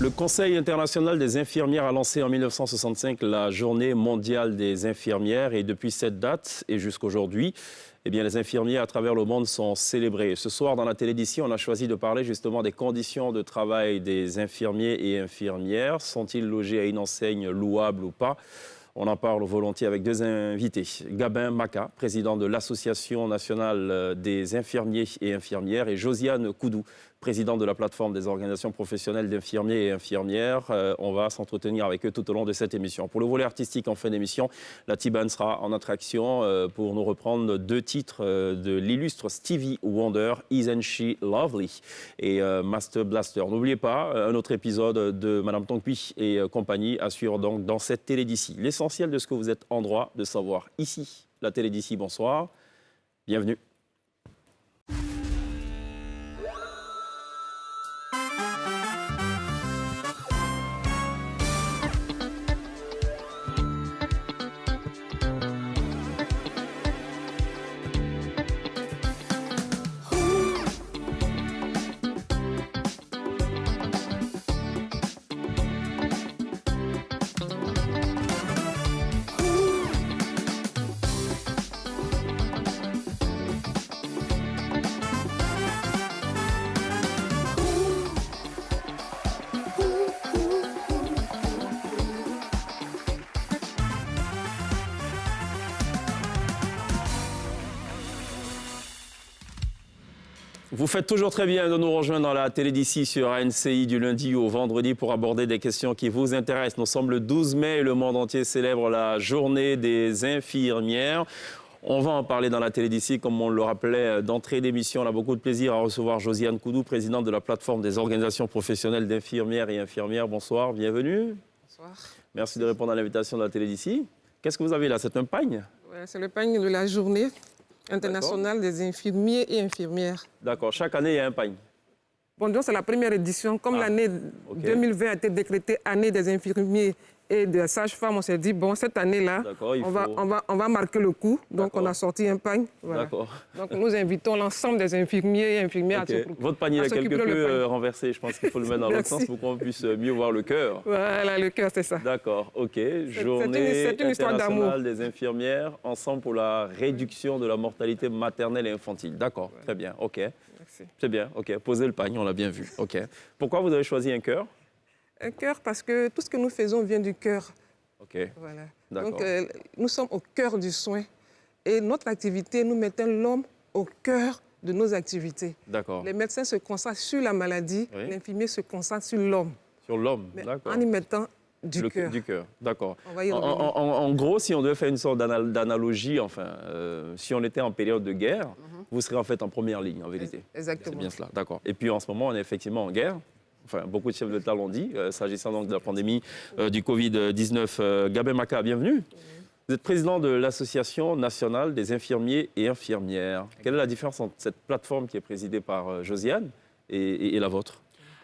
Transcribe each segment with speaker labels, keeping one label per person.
Speaker 1: Le Conseil international des infirmières a lancé en 1965 la Journée mondiale des infirmières et depuis cette date et jusqu'aujourd'hui, les infirmières à travers le monde sont célébrées. Ce soir, dans la télé d'ici, on a choisi de parler justement des conditions de travail des infirmiers et infirmières. Sont-ils logés à une enseigne louable ou pas ? On en parle volontiers avec deux invités. Gabin Maka, président de l'Association nationale des infirmiers et infirmières, et Josiane Koudou, président de la plateforme des organisations professionnelles d'infirmiers et infirmières. On va s'entretenir avec eux tout au long de cette émission. Pour le volet artistique en fin d'émission, la T-Band sera en attraction pour nous reprendre deux titres de l'illustre Stevie Wonder, Isn't She Lovely et Master Blaster. N'oubliez pas, un autre épisode de Madame Tonkpi et compagnie à suivre donc dans cette télé d'ici. L'essentiel de ce que vous êtes en droit de savoir ici. La télé d'ici, bonsoir. Bienvenue. Vous faites toujours très bien de nous rejoindre dans la télé d'ici sur ANCI du lundi au vendredi pour aborder des questions qui vous intéressent. Nous sommes le 12 mai et le monde entier célèbre la journée des infirmières. On va en parler dans la télé d'ici, comme on le rappelait d'entrée d'émission. On a beaucoup de plaisir à recevoir Josiane Koudou, présidente de la plateforme des organisations professionnelles d'infirmières et infirmières. Bonsoir, bienvenue.
Speaker 2: Bonsoir.
Speaker 1: Merci de répondre à l'invitation de la télé d'ici. Qu'est-ce que vous avez là? C'est un pagne?
Speaker 2: Ouais, c'est le pagne de la journée internationale des infirmiers et infirmières.
Speaker 1: D'accord. Chaque année, il y a un pagne.
Speaker 2: Bon, donc c'est la première édition. Comme l'année 2020 a été décrétée année des infirmiers et des sages-femmes, on s'est dit, bon, cette année-là, on va marquer le coup. Donc, on a sorti un pagne. Voilà.
Speaker 1: D'accord.
Speaker 2: Donc, nous invitons l'ensemble des infirmiers et infirmières à se préoccuper.
Speaker 1: Votre panier est quelque peu renversé. Je pense qu'il faut le mettre dans l'autre sens pour qu'on puisse mieux voir le cœur.
Speaker 2: Voilà, le cœur, c'est ça.
Speaker 1: D'accord, OK. Journée internationale des infirmières, ensemble pour la réduction de la mortalité maternelle et infantile. D'accord, très bien, OK.
Speaker 2: Merci.
Speaker 1: C'est bien, OK. Posez le pagne, on l'a bien vu. OK. Pourquoi vous avez choisi un cœur?
Speaker 2: Un cœur parce que tout ce que nous faisons vient du cœur.
Speaker 1: OK.
Speaker 2: Voilà.
Speaker 1: D'accord.
Speaker 2: Donc, nous sommes au cœur du soin. Et notre activité, nous mettons l'homme au cœur de nos activités.
Speaker 1: D'accord.
Speaker 2: Les médecins se concentrent sur la maladie, l'infirmier se concentre sur l'homme.
Speaker 1: Sur l'homme, d'accord.
Speaker 2: En y mettant du cœur.
Speaker 1: Du cœur, d'accord.
Speaker 2: En
Speaker 1: gros, si on devait faire une sorte d'analogie, si on était en période de guerre, vous serez en fait en première ligne, en vérité.
Speaker 2: Exactement.
Speaker 1: C'est bien cela, d'accord. Et puis en ce moment, on est effectivement en guerre. Enfin, beaucoup de chefs d'État l'ont dit, s'agissant donc de la pandémie du Covid-19. Gabin Maka, bienvenue. Vous êtes président de l'Association nationale des infirmiers et infirmières. Quelle est la différence entre cette plateforme qui est présidée par Josiane et la vôtre?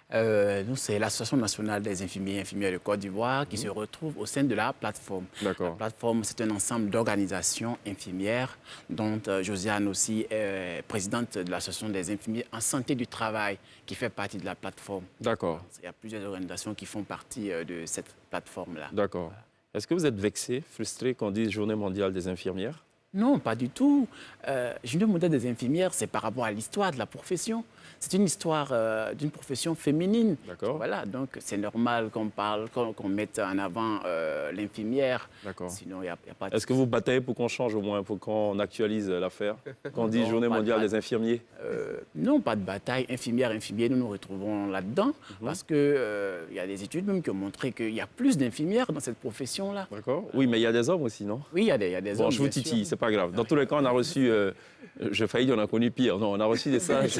Speaker 3: Nous, c'est l'Association nationale des infirmiers et infirmières de Côte d'Ivoire qui se retrouve au sein de la plateforme.
Speaker 1: D'accord.
Speaker 3: La plateforme, c'est un ensemble d'organisations infirmières dont Josiane aussi est présidente de l'Association des infirmiers en santé du travail qui fait partie de la plateforme.
Speaker 1: D'accord.
Speaker 3: Il y a plusieurs organisations qui font partie de cette plateforme-là.
Speaker 1: D'accord. Voilà. Est-ce que vous êtes vexé, frustré qu'on dise Journée mondiale des infirmières?
Speaker 3: Non, pas du tout. Journée mondiale des infirmières, c'est par rapport à l'histoire de la profession. C'est une histoire d'une profession féminine.
Speaker 1: D'accord.
Speaker 3: Voilà, donc c'est normal qu'on mette en avant l'infirmière.
Speaker 1: D'accord.
Speaker 3: Sinon, il n'y a pas de...
Speaker 1: Est-ce que vous bataillez pour qu'on change au moins, pour qu'on actualise l'affaire, qu'on dise Journée mondiale des infirmiers?
Speaker 3: Non, pas de bataille. Infirmières, infirmiers, nous nous retrouvons là-dedans parce qu'il y a des études même qui ont montré qu'il y a plus d'infirmières dans cette profession-là.
Speaker 1: D'accord. Oui, mais il y a des hommes aussi, non?
Speaker 3: Oui, il y a des hommes.
Speaker 1: Bon, je vous titille, c'est pas grave. Dans tous les cas, on a reçu... j'ai failli dire on a connu pire. Non, on a reçu des sages,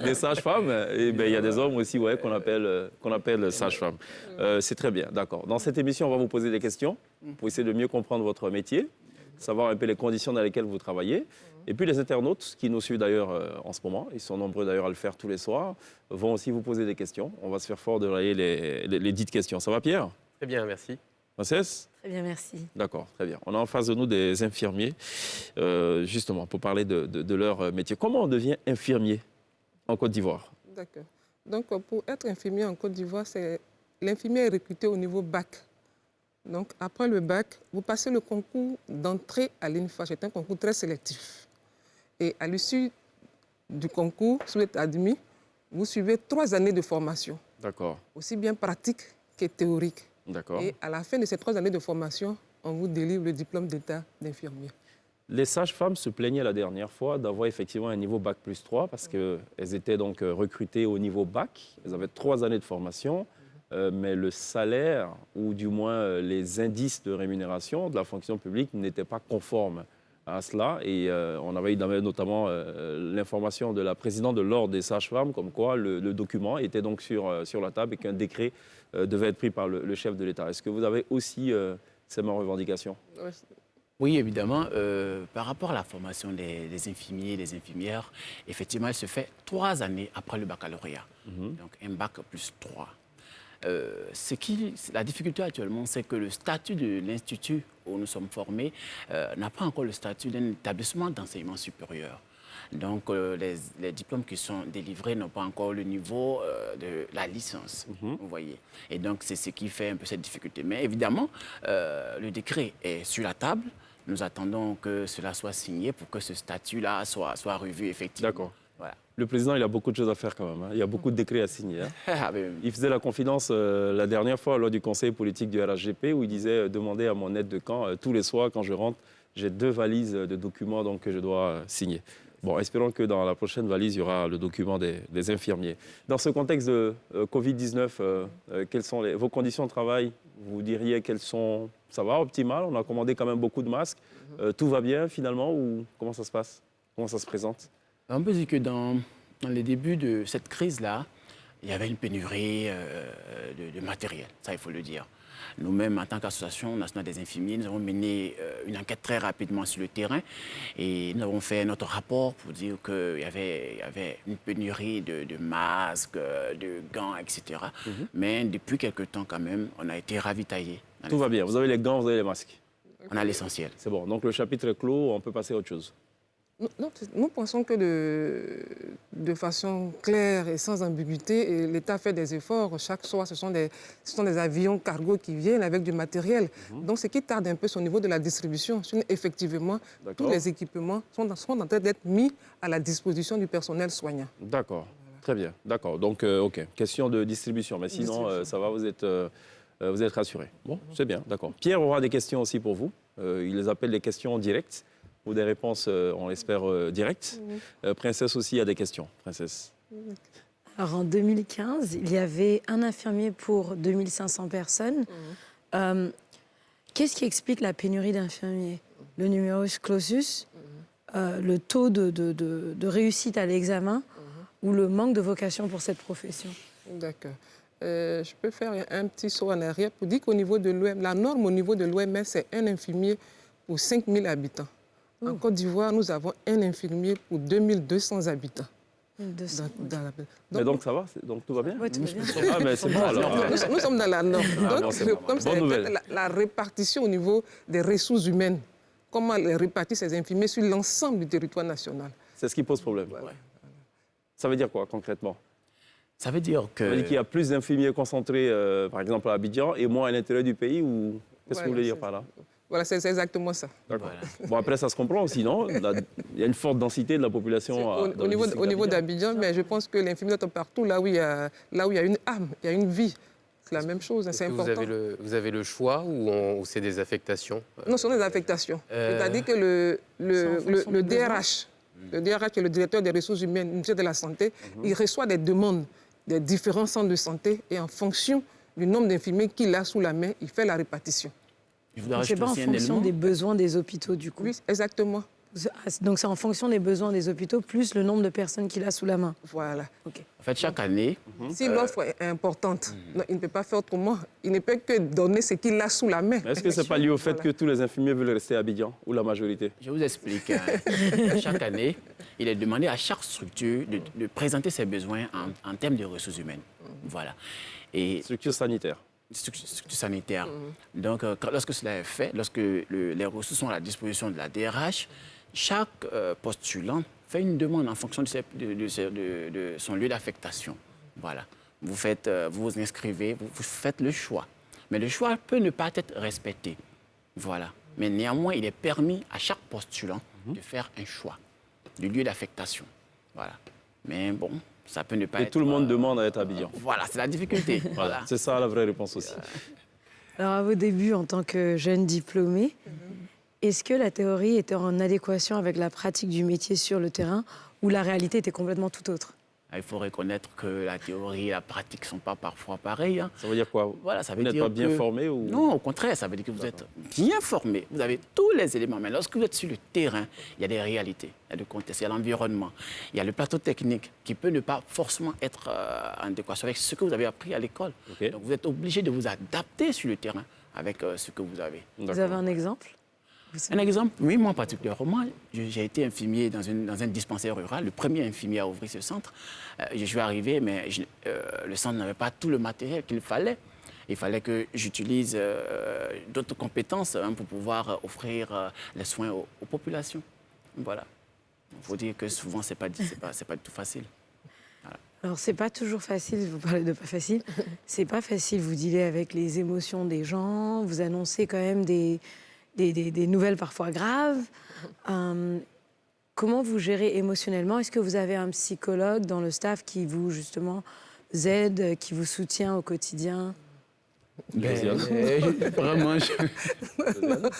Speaker 1: des sages-femmes. Et il y a des hommes aussi qu'on appelle sages-femmes. C'est très bien, d'accord. Dans cette émission, on va vous poser des questions pour essayer de mieux comprendre votre métier, savoir un peu les conditions dans lesquelles vous travaillez. Et puis les internautes qui nous suivent d'ailleurs en ce moment, ils sont nombreux d'ailleurs à le faire tous les soirs, vont aussi vous poser des questions. On va se faire fort de relayer les dites questions. Ça va, Pierre?
Speaker 4: Très bien, merci.
Speaker 1: Princesse?
Speaker 5: Très bien, merci.
Speaker 1: D'accord, très bien. On a en face de nous des infirmiers, justement, pour parler de leur métier. Comment on devient infirmier en Côte d'Ivoire?
Speaker 2: D'accord. Donc, pour être infirmier en Côte d'Ivoire, l'infirmier est recruté au niveau bac. Donc, après le bac, vous passez le concours d'entrée à l'INFA. C'est un concours très sélectif. Et à l'issue du concours, si vous êtes admis, vous suivez 3 années de formation.
Speaker 1: D'accord.
Speaker 2: Aussi bien pratique que théorique.
Speaker 1: D'accord.
Speaker 2: Et à la fin de ces 3 années de formation, on vous délivre le diplôme d'état d'infirmier.
Speaker 1: Les sages-femmes se plaignaient la dernière fois d'avoir effectivement un niveau bac plus 3 parce qu'elles étaient donc recrutées au niveau bac. Elles avaient 3 années de formation, mais le salaire, ou du moins les indices de rémunération de la fonction publique n'étaient pas conformes à cela. Et on avait notamment l'information de la présidente de l'Ordre des sages-femmes, comme quoi le document était donc sur la table et qu'un décret devait être pris par le chef de l'État. Est-ce que vous avez aussi ces mêmes revendications?
Speaker 3: Oui, évidemment. Par rapport à la formation des infirmiers et des infirmières, effectivement, elle se fait 3 années après le baccalauréat. Donc, un bac plus 3. La difficulté actuellement, c'est que le statut de l'institut où nous sommes formés n'a pas encore le statut d'un établissement d'enseignement supérieur. Donc, les diplômes qui sont délivrés n'ont pas encore le niveau de la licence, vous voyez. Et donc, c'est ce qui fait un peu cette difficulté. Mais évidemment, le décret est sur la table. Nous attendons que cela soit signé pour que ce statut-là soit revu, effectivement.
Speaker 1: D'accord.
Speaker 3: Voilà.
Speaker 1: Le président, il a beaucoup de choses à faire quand même. Hein. Il y a beaucoup de décrets à signer. Hein. Il faisait la confidence la dernière fois lors du conseil politique du RHGP où il disait demander à mon aide de camp tous les soirs quand je rentre, j'ai 2 valises de documents donc, que je dois signer. Bon, espérons que dans la prochaine valise, il y aura le document des infirmiers. Dans ce contexte de Covid-19, quelles sont vos conditions de travail? Vous diriez qu'elles sont, ça va, optimales? On a commandé quand même beaucoup de masques. Tout va bien finalement ou comment ça se passe? Comment ça se présente?
Speaker 3: On peut dire que dans les débuts de cette crise-là, il y avait une pénurie de matériel, ça il faut le dire. Nous-mêmes, en tant qu'Association nationale des infirmiers, nous avons mené une enquête très rapidement sur le terrain et nous avons fait notre rapport pour dire qu'il y avait une pénurie de masques, de gants, etc. Mais depuis quelque temps, quand même, on a été ravitaillés.
Speaker 1: Tout va bien. Vous avez les gants, vous avez les masques.
Speaker 3: On a l'essentiel.
Speaker 1: C'est bon. Donc le chapitre est clos, on peut passer à autre chose.
Speaker 2: Nous pensons que de façon claire et sans ambiguïté, l'État fait des efforts. Chaque soir, ce sont des avions cargo qui viennent avec du matériel. Donc, ce qui tarde un peu, c'est au niveau de la distribution. Effectivement, tous les équipements sont en train d'être mis à la disposition du personnel soignant.
Speaker 1: D'accord, très bien. D'accord, donc, OK. Question de distribution, mais sinon, ça va, vous êtes rassurés. Bon, c'est bien, d'accord. Pierre aura des questions aussi pour vous. Il les appelle les questions directes. Ou des réponses, on l'espère, directes. Princesse aussi a des questions. Princesse.
Speaker 4: Alors, en 2015, il y avait un infirmier pour 2500 personnes. Qu'est-ce qui explique la pénurie d'infirmiers? Le numerus clausus, le taux de réussite à l'examen ou le manque de vocation pour cette profession?
Speaker 2: D'accord. Je peux faire un petit saut en arrière pour dire qu'au niveau de l'OMS, la norme au niveau de l'OMS, c'est un infirmier pour 5000 habitants. En Côte d'Ivoire, nous avons un infirmier pour 2200 habitants.
Speaker 4: 200.
Speaker 1: Mais donc ça va? Donc tout va bien?
Speaker 4: Oui, tout va bien.
Speaker 1: Ah, mais c'est bon alors.
Speaker 2: Nous sommes dans la norme.
Speaker 1: Ah,
Speaker 2: donc,
Speaker 1: bon,
Speaker 2: comme c'est la répartition au niveau des ressources humaines, comment répartir ces infirmiers sur l'ensemble du territoire national?
Speaker 1: C'est ce qui pose problème. Ouais. Ça veut dire quoi concrètement?
Speaker 3: Ça veut dire que...
Speaker 1: Ça veut dire qu'il y a plus d'infirmiers concentrés, par exemple à Abidjan, et moins à l'intérieur du pays ou... Qu'est-ce que vous voulez dire par là?
Speaker 2: Voilà, c'est exactement ça.
Speaker 1: D'accord. Voilà. Bon, après, ça se comprend aussi, non? Il y a une forte densité de la population.
Speaker 2: Au niveau d'Abidjan, mais je pense que l'infirmier est partout, là où il y a une âme, il y a une vie. C'est la même chose, c'est important.
Speaker 5: Vous avez le choix ou c'est des affectations?
Speaker 2: Non, ce sont des affectations. C'est-à-dire que le DRH, qui est le directeur des ressources humaines, le ministère de la Santé, il reçoit des demandes des différents centres de santé et en fonction du nombre d'infirmiers qu'il a sous la main, il fait la répartition.
Speaker 4: C'est pas en fonction des besoins des hôpitaux, du coup.
Speaker 2: Oui, exactement.
Speaker 4: Donc c'est en fonction des besoins des hôpitaux plus le nombre de personnes qu'il a sous la main.
Speaker 2: Voilà.
Speaker 4: Okay.
Speaker 3: En fait, chaque année...
Speaker 2: Si l'offre est importante, non, il ne peut pas faire autrement. Il ne peut que donner ce qu'il a sous la main.
Speaker 1: Est-ce que ce n'est pas lié au fait que tous les infirmiers veulent rester à Abidjan, ou la majorité?
Speaker 3: Je vous explique. Chaque année, il est demandé à chaque structure de présenter ses besoins en termes de ressources humaines. Voilà. Et
Speaker 1: structure sanitaire.
Speaker 3: Structure sanitaire. Donc, lorsque cela est fait, lorsque les ressources sont à la disposition de la DRH, chaque postulant fait une demande en fonction de son lieu d'affectation. Voilà. Vous vous inscrivez, vous faites le choix. Mais le choix peut ne pas être respecté. Voilà. Mais néanmoins, il est permis à chaque postulant de faire un choix du lieu d'affectation. Voilà. Mais bon, ça peut ne pas être...
Speaker 1: Et tout le monde demande à être à Abidjan.
Speaker 3: Voilà, c'est la difficulté.
Speaker 1: Voilà. C'est ça la vraie réponse aussi.
Speaker 4: Alors, à vos débuts en tant que jeune diplômé, est-ce que la théorie était en adéquation avec la pratique du métier sur le terrain ou la réalité était complètement tout autre?
Speaker 3: Il faut reconnaître que la théorie et la pratique ne sont pas parfois pareilles. Hein.
Speaker 1: Ça veut dire quoi?
Speaker 3: Voilà, ça veut
Speaker 1: vous n'êtes
Speaker 3: dire
Speaker 1: pas bien formé ou...
Speaker 3: Non, au contraire, ça veut dire que vous êtes bien formé. Vous avez tous les éléments. Mais lorsque vous êtes sur le terrain, il y a des réalités, il y a le contexte, il y a l'environnement, il y a le plateau technique qui peut ne pas forcément être en adéquation avec ce que vous avez appris à l'école.
Speaker 1: Okay.
Speaker 3: Donc vous êtes obligé de vous adapter sur le terrain avec ce que vous avez.
Speaker 4: Vous avez un exemple?
Speaker 3: Un exemple, oui, moi particulièrement, j'ai été infirmier dans un dispensaire rural, le premier infirmier à ouvrir ce centre. Je suis arrivé, mais le centre n'avait pas tout le matériel qu'il fallait. Il fallait que j'utilise d'autres compétences pour pouvoir offrir les soins aux populations. Voilà. Il faut dire que souvent, ce n'est pas du tout facile. Voilà.
Speaker 4: Alors, c'est pas toujours facile, vous parlez de pas facile. C'est pas facile, vous dealez avec les émotions des gens, vous annoncez quand même des nouvelles parfois graves. Comment vous gérez émotionnellement? Est-ce que vous avez un psychologue dans le staff qui vous, justement, aide, qui vous soutient au quotidien?
Speaker 3: Vraiment,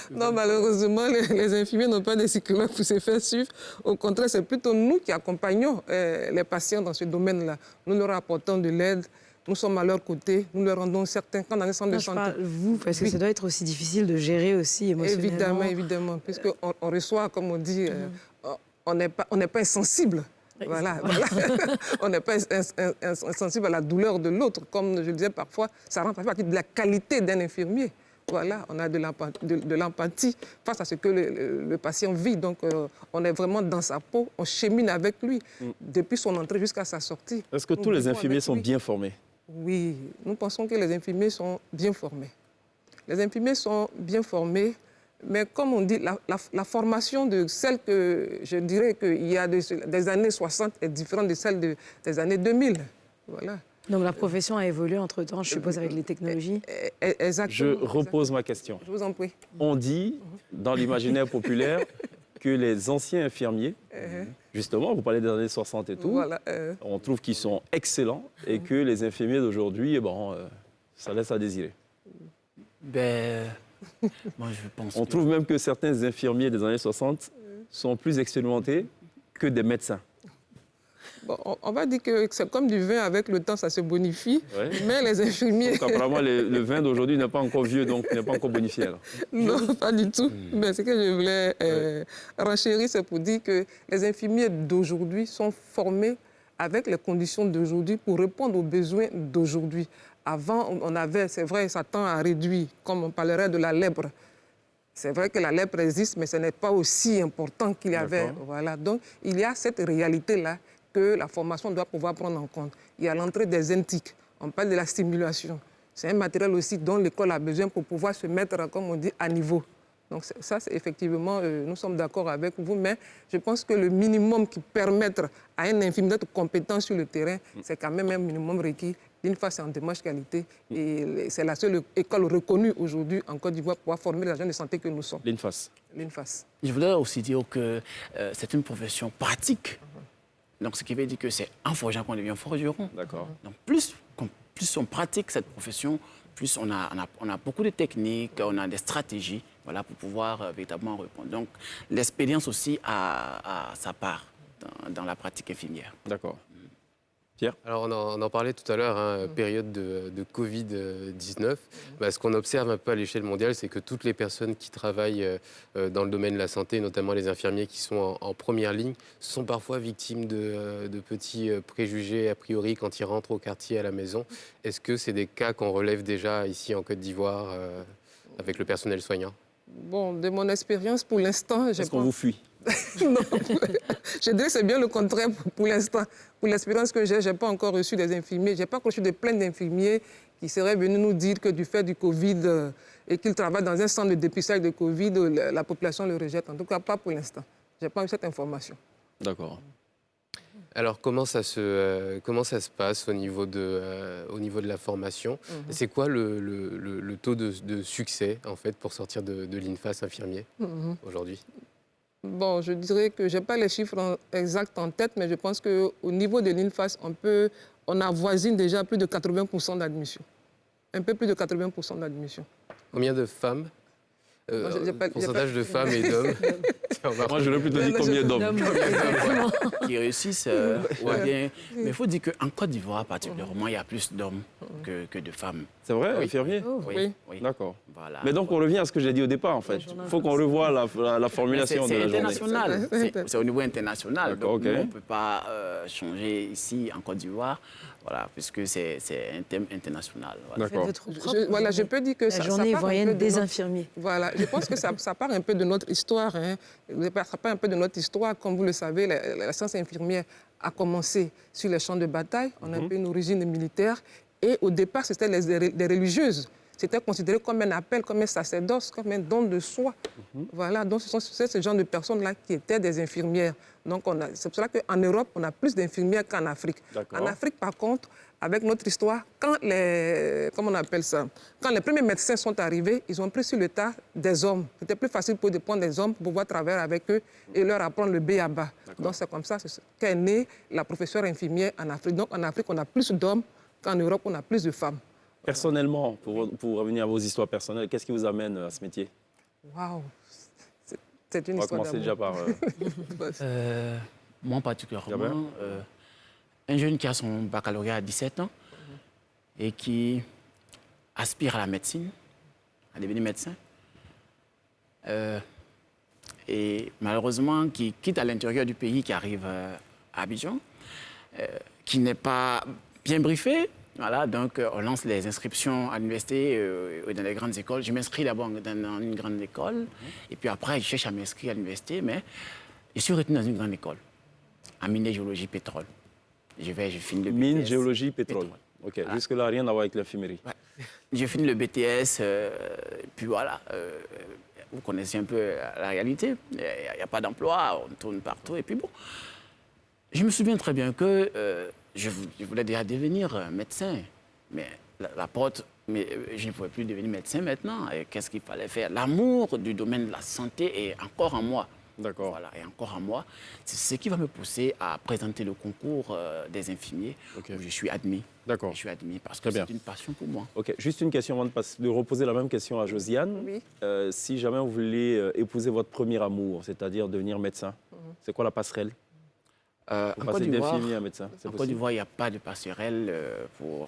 Speaker 2: non, malheureusement, les infirmiers n'ont pas de psychologue pour se faire suivre. Au contraire, c'est plutôt nous qui accompagnons les patients dans ce domaine-là. Nous leur apportons de l'aide. Nous sommes à leur côté, nous leur rendons certains quand dans les centres de santé.
Speaker 4: Je parle vous, parce que ça doit être aussi difficile de gérer aussi émotionnellement.
Speaker 2: Évidemment, puisqu'on reçoit, comme on dit, on n'est pas insensible. Voilà. On n'est pas insensible à la douleur de l'autre. Comme je le disais parfois, ça rend partie de la qualité d'un infirmier. Voilà, on a de l'empathie face à ce que le patient vit. Donc, on est vraiment dans sa peau, on chemine avec lui depuis son entrée jusqu'à sa sortie.
Speaker 1: Est-ce que tous les infirmiers sont bien formés?
Speaker 2: Oui, nous pensons que les infirmiers sont bien formés. Les infirmiers sont bien formés, mais comme on dit, la formation de celle que je dirais qu'il y a des années 60 est différente de celle des années 2000. Voilà.
Speaker 4: Donc la profession a évolué entre-temps, je suppose, avec les technologies.
Speaker 2: Exactement.
Speaker 1: Je repose ma question.
Speaker 2: Je vous en prie.
Speaker 1: On dit, dans l'imaginaire populaire, que les anciens infirmiers, justement, vous parlez des années 60 et tout,
Speaker 2: voilà,
Speaker 1: on trouve qu'ils sont excellents et que les infirmiers d'aujourd'hui, ça laisse à désirer.
Speaker 3: Moi, je pense
Speaker 1: on trouve même que certains infirmiers des années 60 sont plus expérimentés que des médecins.
Speaker 2: Bon, on va dire que c'est comme du vin, avec le temps, ça se bonifie, mais les infirmiers...
Speaker 1: Donc, apparemment, le vin d'aujourd'hui n'est pas encore vieux, donc n'est pas encore bonifié. Alors.
Speaker 2: Non, pas du tout. Mais ce que je voulais renchérir, c'est pour dire que les infirmiers d'aujourd'hui sont formés avec les conditions d'aujourd'hui pour répondre aux besoins d'aujourd'hui. Avant, on avait, c'est vrai, ça tend à réduire, comme on parlerait de la lèpre. C'est vrai que la lèpre existe, mais ce n'est pas aussi important qu'il y avait. Voilà. Donc, il y a cette réalité-là que la formation doit pouvoir prendre en compte. Il y a l'entrée des NTIC, on parle de la stimulation. C'est un matériel aussi dont l'école a besoin pour pouvoir se mettre, comme on dit, à niveau. Donc ça, c'est effectivement, nous sommes d'accord avec vous, mais je pense que le minimum qui permette à un infirmier d'être compétent sur le terrain, c'est quand même un minimum requis. L'INFAS, c'est en démarche qualité et c'est la seule école reconnue aujourd'hui en Côte d'Ivoire pour pouvoir former les agents de santé que nous sommes.
Speaker 1: L'INFAS.
Speaker 3: Je voudrais aussi dire que c'est une profession pratique. Donc, ce qui veut dire que c'est en forgeant qu'on devient forgeron.
Speaker 1: D'accord.
Speaker 3: Donc, plus on pratique cette profession, plus on a beaucoup de techniques, on a des stratégies, voilà, pour pouvoir véritablement répondre. Donc, l'expérience aussi a sa part dans la pratique infirmière.
Speaker 1: D'accord. Pierre?
Speaker 5: Alors, on en parlait tout à l'heure, période de Covid-19. Ce qu'on observe un peu à l'échelle mondiale, c'est que toutes les personnes qui travaillent dans le domaine de la santé, notamment les infirmiers qui sont en première ligne, sont parfois victimes de petits préjugés a priori quand ils rentrent au quartier, à la maison. Est-ce que c'est des cas qu'on relève déjà ici en Côte d'Ivoire avec le personnel soignant?
Speaker 2: Bon, de mon expérience, pour l'instant...
Speaker 1: Est-ce qu'on vous fuit?
Speaker 2: Non, je dirais que c'est bien le contraire pour l'instant. Pour l'expérience que j'ai, je n'ai pas encore reçu des infirmiers, je n'ai pas encore reçu de plaintes d'infirmiers qui seraient venus nous dire que du fait du Covid et qu'ils travaillent dans un centre de dépistage de Covid, la population le rejette. En tout cas, pas pour l'instant. Je n'ai pas eu cette information.
Speaker 1: D'accord.
Speaker 5: Alors, comment ça se passe au niveau de la formation? C'est quoi le taux de succès, en fait, pour sortir de l'INFAS infirmier aujourd'hui?
Speaker 2: Bon, je dirais que je n'ai pas les chiffres exacts en tête, mais je pense qu'au niveau de l'INFAS, on avoisine déjà plus de 80% d'admission. Un peu plus de 80% d'admission.
Speaker 5: Combien de femmes? Pourcentage de femmes et d'hommes.
Speaker 1: Moi, j'aurais plutôt dit combien d'hommes
Speaker 3: qui réussissent. Mais il faut dire qu'en Côte d'Ivoire, particulièrement, il y a plus d'hommes que de femmes.
Speaker 1: C'est vrai,
Speaker 3: Oui.
Speaker 1: infirmier?
Speaker 2: Oui.
Speaker 1: D'accord.
Speaker 3: Voilà.
Speaker 1: Mais donc, on revient à ce que j'ai dit au départ, en fait. Il faut qu'on revoie la formulation de la journée.
Speaker 3: C'est international. C'est au niveau international.
Speaker 1: D'accord,
Speaker 3: Donc,
Speaker 1: ok.
Speaker 3: nous, on ne peut pas changer ici, en Côte d'Ivoire, voilà, puisque c'est un thème international. Voilà.
Speaker 1: D'accord.
Speaker 2: Je peux dire que
Speaker 4: La
Speaker 2: ça
Speaker 4: journée
Speaker 2: part un peu
Speaker 4: ivoirienne
Speaker 2: de
Speaker 4: des
Speaker 2: notre-
Speaker 4: infirmiers.
Speaker 2: Voilà, je pense que ça part un peu de notre histoire. Hein. Ça part un peu de notre histoire. Comme vous le savez, la science infirmière a commencé sur les champs de bataille. On a un peu une origine militaire. Et au départ, c'était des religieuses. C'était considéré comme un appel, comme un sacerdoce, comme un don de soi. Voilà, donc c'est ce genre de personnes-là qui étaient des infirmières. Donc c'est pour cela qu'en Europe, on a plus d'infirmières qu'en Afrique. En Afrique, par contre, avec notre histoire, quand les premiers médecins sont arrivés, ils ont pris sur le tas des hommes. C'était plus facile pour eux de prendre des hommes pour pouvoir travailler avec eux et leur apprendre le B à bas. Donc c'est comme ça qu'est née la professeure infirmière en Afrique. Donc en Afrique, on a plus d'hommes qu'en Europe, on a plus de femmes.
Speaker 1: Personnellement, pour revenir à vos histoires personnelles, qu'est-ce qui vous amène à ce métier?
Speaker 2: Waouh, c'est une
Speaker 1: On va
Speaker 2: histoire
Speaker 1: commencer
Speaker 2: d'amour.
Speaker 1: déjà par...
Speaker 3: Moi, particulièrement, un jeune qui a son baccalauréat à 17 ans et qui aspire à la médecine, à devenir médecin, et malheureusement qui quitte à l'intérieur du pays, qui arrive à Abidjan, qui n'est pas bien briefé. Voilà, donc on lance les inscriptions à l'université dans les grandes écoles. Je m'inscris d'abord dans une grande école, et puis après, je cherche à m'inscrire à l'université, mais je suis retenu dans une grande école, en mine, géologie, pétrole. Je finis le BTS.
Speaker 1: Mine, géologie, pétrole. OK,
Speaker 3: Voilà.
Speaker 1: jusque-là, rien à voir avec l'infirmerie.
Speaker 3: Ouais. J'ai fini le BTS, puis voilà, vous connaissez un peu la réalité. Il n'y a pas d'emploi, on tourne partout, et puis bon. Je me souviens très bien que je voulais déjà devenir médecin, mais la porte, mais je ne pouvais plus devenir médecin maintenant. Et qu'est-ce qu'il fallait faire? L'amour du domaine de la santé est encore en moi.
Speaker 1: D'accord.
Speaker 3: Voilà, et encore en moi. C'est ce qui va me pousser à présenter le concours des infirmiers, où je suis admis.
Speaker 1: D'accord.
Speaker 3: Je suis admis parce que c'est une passion pour moi.
Speaker 1: OK, juste une question avant de reposer la même question à Josiane.
Speaker 2: Oui.
Speaker 1: Si jamais vous voulez épouser votre premier amour, c'est-à-dire devenir médecin, c'est quoi la passerelle?
Speaker 3: En
Speaker 1: Vous
Speaker 3: Côte
Speaker 1: passez
Speaker 3: d'Ivoire,
Speaker 1: d'infirmier à médecin, c'est
Speaker 3: en Côte
Speaker 1: possible?
Speaker 3: d'Ivoire, il n'y a pas de passerelle
Speaker 2: On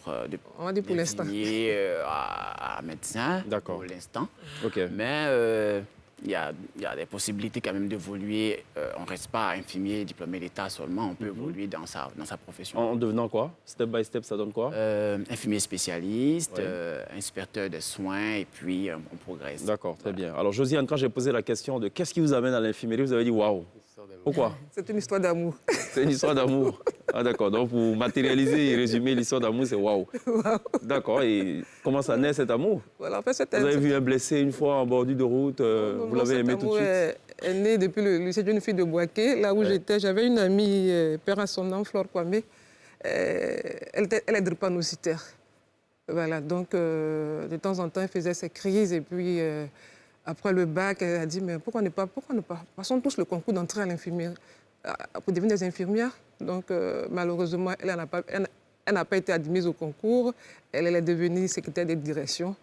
Speaker 2: va dire pour l'instant.
Speaker 3: d'infirmier à médecin,
Speaker 1: D'accord.
Speaker 3: pour l'instant.
Speaker 1: OK.
Speaker 3: Mais il y a des possibilités quand même d'évoluer. On ne reste pas infirmier diplômé d'État seulement, on peut évoluer dans sa profession.
Speaker 1: En devenant quoi? Step by step, ça donne quoi?
Speaker 3: Infirmier spécialiste, inspecteur des soins, et puis on progresse.
Speaker 1: D'accord, très bien. Alors, Josiane, quand j'ai posé la question de qu'est-ce qui vous amène à l'infirmerie, vous avez dit waouh. Pourquoi?
Speaker 2: C'est une histoire d'amour.
Speaker 1: C'est une histoire d'amour. Ah, d'accord. Donc, pour matérialiser et résumer l'histoire d'amour, c'est waouh. D'accord. Et comment ça naît cet amour?
Speaker 2: Voilà, en fait,
Speaker 1: Vous avez vu un blessé une fois en bordure de route, vous l'avez aimé tout de suite?
Speaker 2: Est né depuis le lycée d'une fille de Boaké, là où j'étais. J'avais une amie, père à son nom, Flore Kwame. Elle est drépanocytaire. Voilà, donc de temps en temps, elle faisait ses crises. Et puis, après le bac, elle a dit, mais pourquoi ne pas passons tous le concours d'entrée à l'infirmière, pour devenir des infirmières. Donc, malheureusement, elle n'a pas été admise au concours. Elle est devenue secrétaire de direction.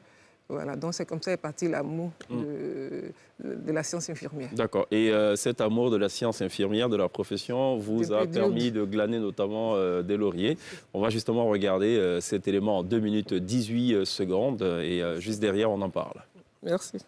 Speaker 2: Voilà, donc c'est comme ça est parti l'amour de la science infirmière.
Speaker 1: D'accord. Et cet amour de la science infirmière, de la profession, vous a permis de glaner notamment des lauriers. On va justement regarder cet élément en 2 minutes 18 secondes et juste derrière, on en parle.
Speaker 2: Merci.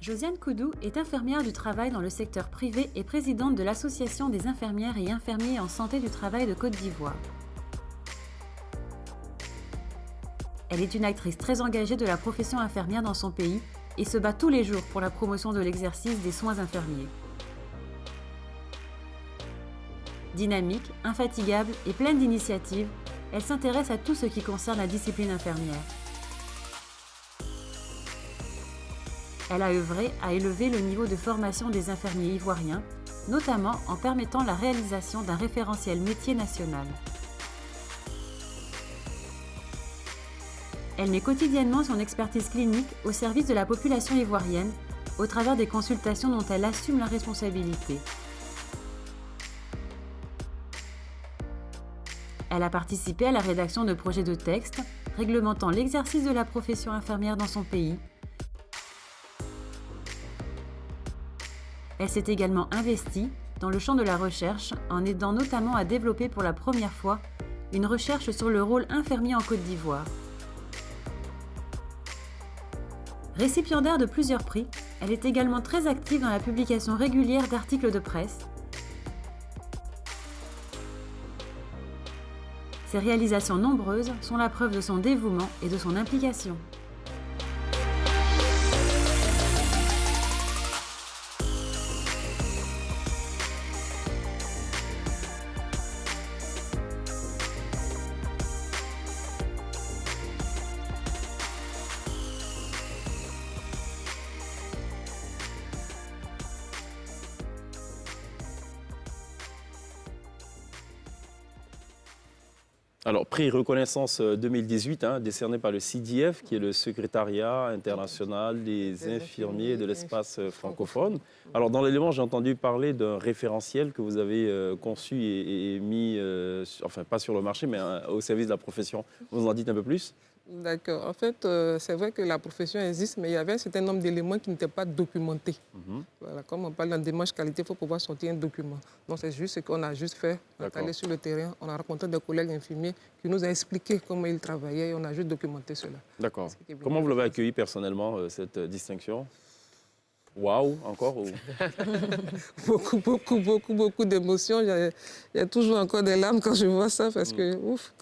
Speaker 6: Josiane Koudou est infirmière du travail dans le secteur privé et présidente de l'Association des infirmières et infirmiers en santé du travail de Côte d'Ivoire. Elle est une actrice très engagée de la profession infirmière dans son pays et se bat tous les jours pour la promotion de l'exercice des soins infirmiers. Dynamique, infatigable et pleine d'initiatives, elle s'intéresse à tout ce qui concerne la discipline infirmière. Elle a œuvré à élever le niveau de formation des infirmiers ivoiriens, notamment en permettant la réalisation d'un référentiel métier national. Elle met quotidiennement son expertise clinique au service de la population ivoirienne, au travers des consultations dont elle assume la responsabilité. Elle a participé à la rédaction de projets de textes réglementant l'exercice de la profession infirmière dans son pays. Elle s'est également investie dans le champ de la recherche en aidant notamment à développer pour la première fois une recherche sur le rôle infirmier en Côte d'Ivoire. Récipiendaire de plusieurs prix, elle est également très active dans la publication régulière d'articles de presse. Ses réalisations nombreuses sont la preuve de son dévouement et de son implication.
Speaker 1: Alors, prix reconnaissance 2018, décerné par le CDF, qui est le secrétariat international des infirmiers de l'espace francophone. Alors, dans l'élément, j'ai entendu parler d'un référentiel que vous avez conçu et mis, enfin, pas sur le marché, mais au service de la profession. Vous en dites un peu plus ?
Speaker 2: D'accord. En fait, c'est vrai que la profession existe, mais il y avait un certain nombre d'éléments qui n'étaient pas documentés. Voilà, comme on parle d'un démarche qualité, il faut pouvoir sortir un document. Donc, c'est juste ce qu'on a juste fait. On est allé sur le terrain, on a rencontré des collègues infirmiers qui nous ont expliqué comment ils travaillaient et on a juste documenté cela.
Speaker 1: D'accord. Comment vous l'avez accueilli personnellement, cette distinction ? Waouh, encore ou...
Speaker 2: Beaucoup d'émotions. Il y a toujours encore des larmes quand je vois ça parce que, ouf,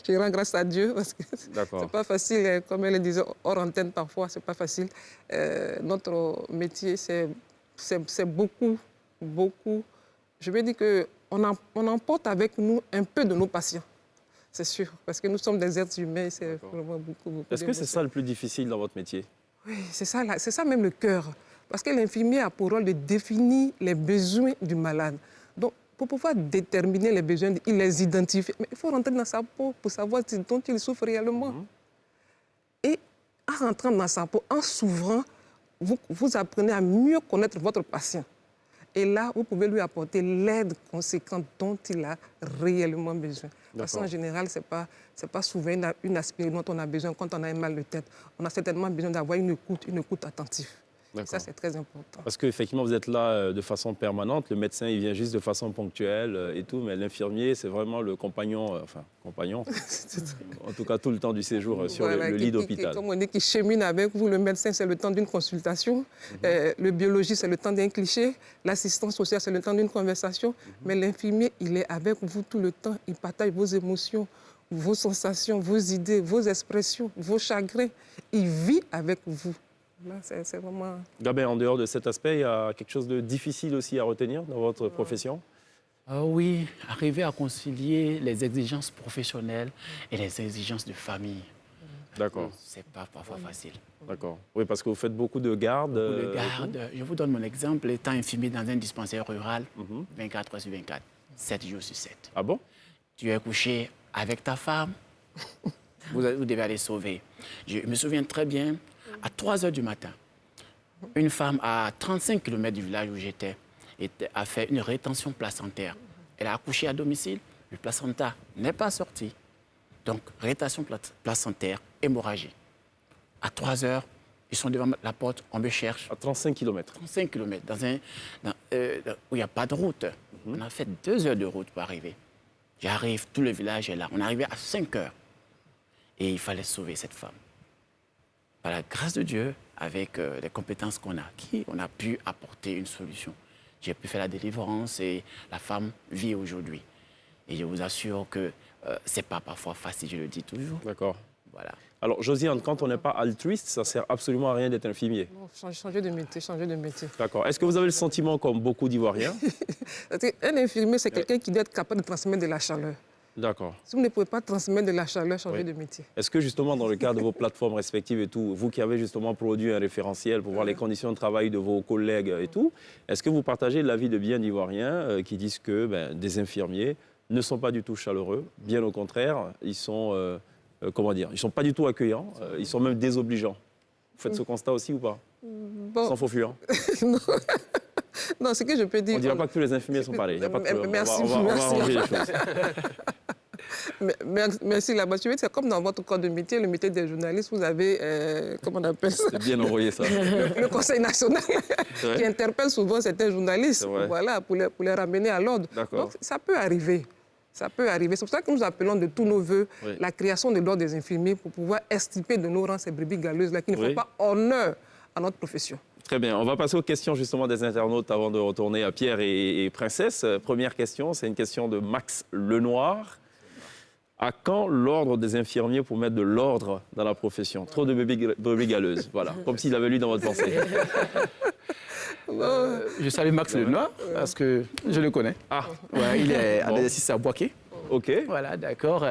Speaker 2: je rends grâce à Dieu parce que c'est pas facile, comme elle le disait hors antenne parfois, c'est pas facile. Notre métier, c'est beaucoup. Je veux dire qu'on emporte avec nous un peu de nos patients, c'est sûr, parce que nous sommes des êtres humains, c'est vraiment beaucoup.
Speaker 1: Est-ce que c'est ça le plus difficile dans votre métier ?
Speaker 2: Oui, c'est ça même le cœur. Parce que l'infirmier a pour rôle de définir les besoins du malade. Donc, pour pouvoir déterminer les besoins, il les identifie. Mais il faut rentrer dans sa peau pour savoir ce dont il souffre réellement. Et en rentrant dans sa peau, en s'ouvrant, vous apprenez à mieux connaître votre patient. Et là, vous pouvez lui apporter l'aide conséquente dont il a réellement besoin. Parce qu'en général, ce n'est pas souvent une aspirine dont on a besoin quand on a un mal de tête. On a certainement besoin d'avoir une écoute attentive. Ça, c'est très important.
Speaker 1: Parce qu'effectivement, vous êtes là de façon permanente. Le médecin, il vient juste de façon ponctuelle et tout. Mais l'infirmier, c'est vraiment le compagnon, en tout cas tout le temps du séjour sur le lit d'hôpital.
Speaker 2: Comme on dit, qui chemine avec vous. Le médecin, c'est le temps d'une consultation. Le biologiste, c'est le temps d'un cliché. L'assistant social, c'est le temps d'une conversation. Mais l'infirmier, il est avec vous tout le temps. Il partage vos émotions, vos sensations, vos idées, vos expressions, vos chagrins. Il vit avec vous. Là, c'est vraiment...
Speaker 1: Gabin, en dehors de cet aspect, il y a quelque chose de difficile aussi à retenir dans votre profession ?
Speaker 3: Oui, arriver à concilier les exigences professionnelles et les exigences de famille.
Speaker 1: D'accord.
Speaker 3: C'est pas parfois facile.
Speaker 1: D'accord. Oui, parce que vous faites beaucoup de gardes.
Speaker 3: Beaucoup de gardes. Je vous donne mon exemple. Étant infirmier dans un dispensaire rural, 24 heures sur 24, 7 jours sur 7.
Speaker 1: Ah bon ?
Speaker 3: Tu es couché avec ta femme, vous devez aller sauver. Je me souviens très bien, à 3 heures du matin, une femme à 35 km du village où j'étais a fait une rétention placentaire. Elle a accouché à domicile, le placenta n'est pas sorti. Donc, rétention placentaire, hémorragie. À 3 heures, ils sont devant la porte, on me cherche.
Speaker 1: À 35 km.
Speaker 3: 35 km, où il n'y a pas de route. On a fait 2 heures de route pour arriver. J'arrive, tout le village est là. On est arrivé à 5 heures. Et il fallait sauver cette femme. par la grâce de Dieu, avec les compétences qu'on a acquises, on a pu apporter une solution. J'ai pu faire la délivrance et la femme vit aujourd'hui. Et je vous assure que ce n'est pas parfois facile, je le dis toujours.
Speaker 1: D'accord.
Speaker 3: Voilà.
Speaker 1: Alors, Josiane, quand on n'est pas altruiste, ça ne sert absolument à rien d'être infirmier.
Speaker 2: Non, changer de métier.
Speaker 1: D'accord. Est-ce que vous avez le sentiment, comme beaucoup d'Ivoiriens?
Speaker 2: Un infirmier, c'est quelqu'un qui doit être capable de transmettre de la chaleur.
Speaker 1: D'accord.
Speaker 2: Si vous ne pouvez pas transmettre de la chaleur, changez de métier.
Speaker 1: Est-ce que justement, dans le cadre de vos plateformes respectives et tout, vous qui avez justement produit un référentiel pour voir les conditions de travail de vos collègues et tout, est-ce que vous partagez l'avis de bien d'Ivoiriens qui disent que des infirmiers ne sont pas du tout chaleureux, bien au contraire, ils sont, ils sont pas du tout accueillants, ils sont même désobligeants. Vous faites ce constat aussi ou pas?
Speaker 2: Bon.
Speaker 1: Sans faux fuyant.
Speaker 2: Non, ce que je peux dire...
Speaker 1: On ne dira pas que tous les infirmiers sont pareils. Il y a pas de...
Speaker 2: Merci,
Speaker 1: on va arranger les choses.
Speaker 2: Merci là-bas. C'est comme dans votre corps de métier, le métier des journalistes, vous avez, comment on appelle ça?
Speaker 1: C'est bien envoyé ça.
Speaker 2: Le Conseil national qui interpelle souvent certains journalistes voilà, pour les ramener à l'ordre. Donc ça peut arriver. Ça peut arriver. C'est pour ça que nous appelons de tous nos voeux la création de l'ordre des infirmiers pour pouvoir extirper de nos rangs ces brebis galeuses-là qui ne font pas honneur à notre profession.
Speaker 1: Très bien. On va passer aux questions justement des internautes avant de retourner à Pierre et Princesse. Première question, c'est une question de Max Lenoir. À quand l'ordre des infirmiers pour mettre de l'ordre dans la profession? Trop de brebis galeuses. Voilà, comme s'il avait lu dans votre pensée.
Speaker 7: Je salue Max Lenoir parce que je le connais.
Speaker 1: Ah,
Speaker 7: ouais, il est à l'exercice à Boaké.
Speaker 1: OK.
Speaker 7: Voilà, d'accord.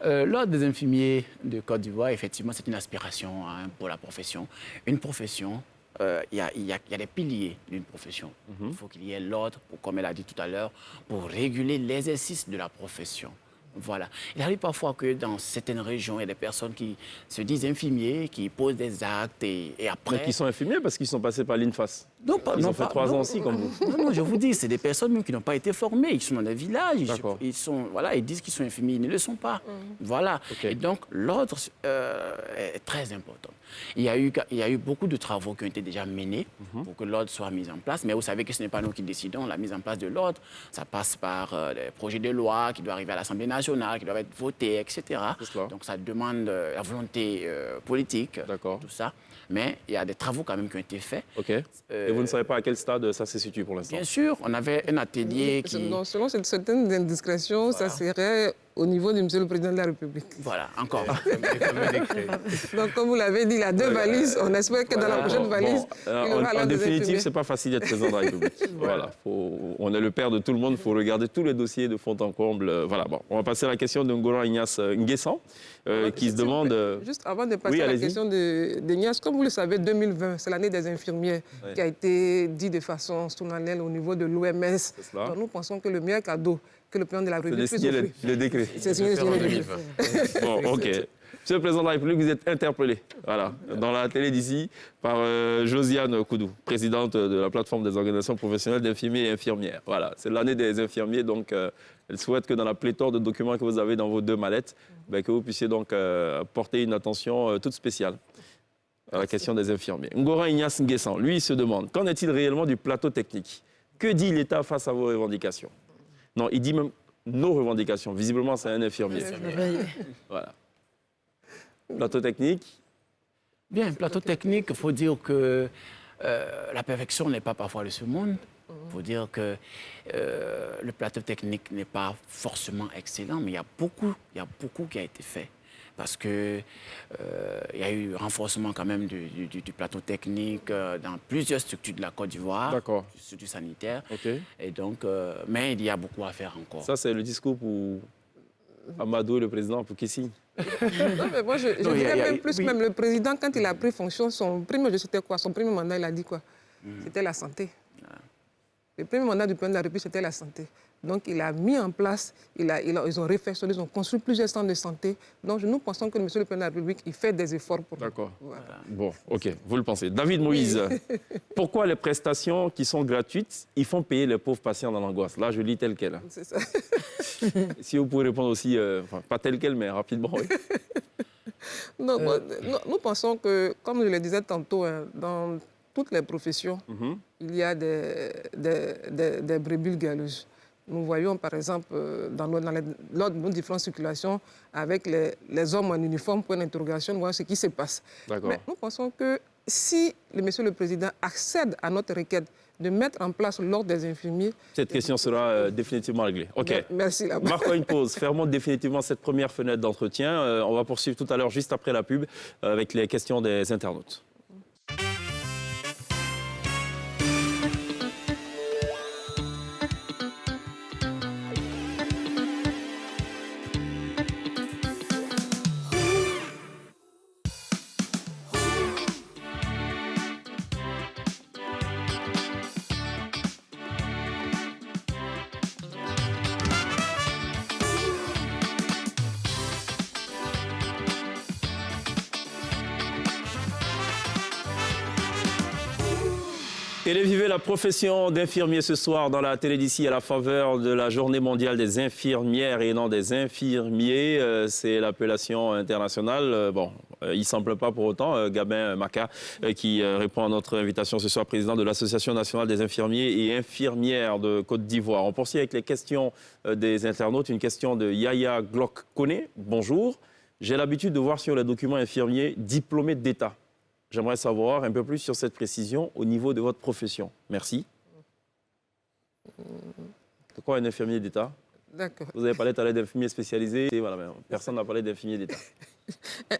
Speaker 7: L'ordre des infirmiers de Côte d'Ivoire, effectivement, c'est une aspiration pour la profession. Une profession, il y a des piliers d'une profession. Il faut qu'il y ait l'ordre, comme elle a dit tout à l'heure, pour réguler l'exercice de la profession. Voilà. Il arrive parfois que dans certaines régions, il y a des personnes qui se disent infirmiers, qui posent des actes et après...
Speaker 1: Mais qui sont infirmiers parce qu'ils sont passés par l'INFAS. Ils ont fait 3 ans aussi, comme vous.
Speaker 7: Non, je vous dis, c'est des personnes même qui n'ont pas été formées. Ils sont dans des villages, ils disent qu'ils sont infirmiers, ils ne le sont pas. Voilà. Okay. Et donc, l'ordre est très important. Il y a eu beaucoup de travaux qui ont été déjà menés pour que l'ordre soit mis en place. Mais vous savez que ce n'est pas nous qui décidons. La mise en place de l'ordre, ça passe par des projets de loi qui doivent arriver à l'Assemblée nationale, qui doivent être votés, etc. Donc, ça demande la volonté politique, tout ça. Mais il y a des travaux quand même qui ont été faits.
Speaker 1: OK. Et vous ne savez pas à quel stade ça se situe pour l'instant?
Speaker 7: Bien sûr, on avait un atelier qui...
Speaker 2: Non, selon certaines indiscrétions, ça serait au niveau du Monsieur le Président de la République.
Speaker 7: Voilà, encore.
Speaker 2: Donc, comme vous l'avez dit, il y a 2 valises. On espère que dans la prochaine valise, il aura
Speaker 1: en définitive, ce n'est pas facile d'être président de la République. Voilà. On est le père de tout le monde, il faut regarder tous les dossiers de fond en comble. Voilà, bon. On va passer à la question de Ngoran Ignace Nguessan, qui se demande...
Speaker 2: Juste avant de passer à la question d'Ignace, comme vous le savez, 2020, c'est l'année des infirmières qui a été dit de façon solennelle au niveau de l'OMS. Donc, nous pensons que le meilleur cadeau que le président de la République puisse offrir...
Speaker 1: le décret.
Speaker 2: C'est signé le 2020.
Speaker 1: Bon, OK. Monsieur le Président de la République, vous êtes interpellé dans la télé d'ici par Josiane Koudou, présidente de la plateforme des organisations professionnelles d'infirmiers et infirmières. Voilà, c'est l'année des infirmiers, donc elle souhaite que dans la pléthore de documents que vous avez dans vos 2 mallettes, que vous puissiez donc porter une attention toute spéciale à la question des infirmiers. Ngoran Ignace Nguessan, lui, il se demande, qu'en est-il réellement du plateau technique? Que dit l'État face à vos revendications? Non, il dit même nos revendications. Visiblement, c'est un infirmier. Voilà. Plateau technique?
Speaker 7: Bien, plateau technique, il faut dire que la perfection n'est pas parfois de ce monde. Il faut dire que le plateau technique n'est pas forcément excellent, mais il y a beaucoup qui a été fait. Parce qu'il y a eu renforcement quand même du plateau technique dans plusieurs structures de la Côte d'Ivoire, structures sanitaires. Et donc, mais il y a beaucoup à faire encore.
Speaker 1: Ça, c'est le discours pour Amadou, le président, pour qui signe?
Speaker 2: Non, mais moi, je dirais même plus, même le président, quand il a pris fonction, son premier mandat, il a dit quoi? C'était la santé. Le premier mandat du président de la République, c'était la santé. Donc, il a mis en place, ils ont réfectionné, ils ont construit plusieurs centres de santé. Donc, nous pensons que Monsieur le Président de la République, il fait des efforts pour...
Speaker 1: D'accord. Voilà. Bon, OK, vous le pensez. David Moïse, pourquoi les prestations qui sont gratuites, ils font payer les pauvres patients dans l'angoisse? Là, je lis tel quel.
Speaker 2: C'est ça.
Speaker 1: Si vous pouvez répondre aussi, pas tel quel, mais rapidement, oui.
Speaker 2: Non, nous pensons que, comme je le disais tantôt, dans toutes les professions, il y a des brebis galeuses. nous voyons, par exemple, lors de nos différentes circulations, avec les hommes en uniforme, point d'interrogation, voir ce qui se passe. Mais nous pensons que si Monsieur le Président accède à notre requête de mettre en place l'ordre des infirmiers...
Speaker 1: Cette question sera définitivement réglée. OK.
Speaker 2: Merci.
Speaker 1: Marquons une pause. Fermons définitivement cette première fenêtre d'entretien. On va poursuivre tout à l'heure, juste après la pub, avec les questions des internautes. Télévivez la profession d'infirmier ce soir dans la télé d'ici à la faveur de la Journée mondiale des infirmières et non des infirmiers. C'est l'appellation internationale. Bon, il ne semble pas pour autant. Gabin Maka, qui répond à notre invitation ce soir, président de l'Association nationale des infirmiers et infirmières de Côte d'Ivoire. On poursuit avec les questions des internautes. Une question de Yaya Glock Kone. Bonjour. J'ai l'habitude de voir sur les documents infirmiers diplômés d'État. J'aimerais savoir un peu plus sur cette précision au niveau de votre profession. Merci. C'est quoi un infirmier d'État?
Speaker 2: D'accord.
Speaker 1: Vous avez parlé tout à l'heure d'infirmier spécialisé. Voilà, personne n'a parlé d'infirmier d'État.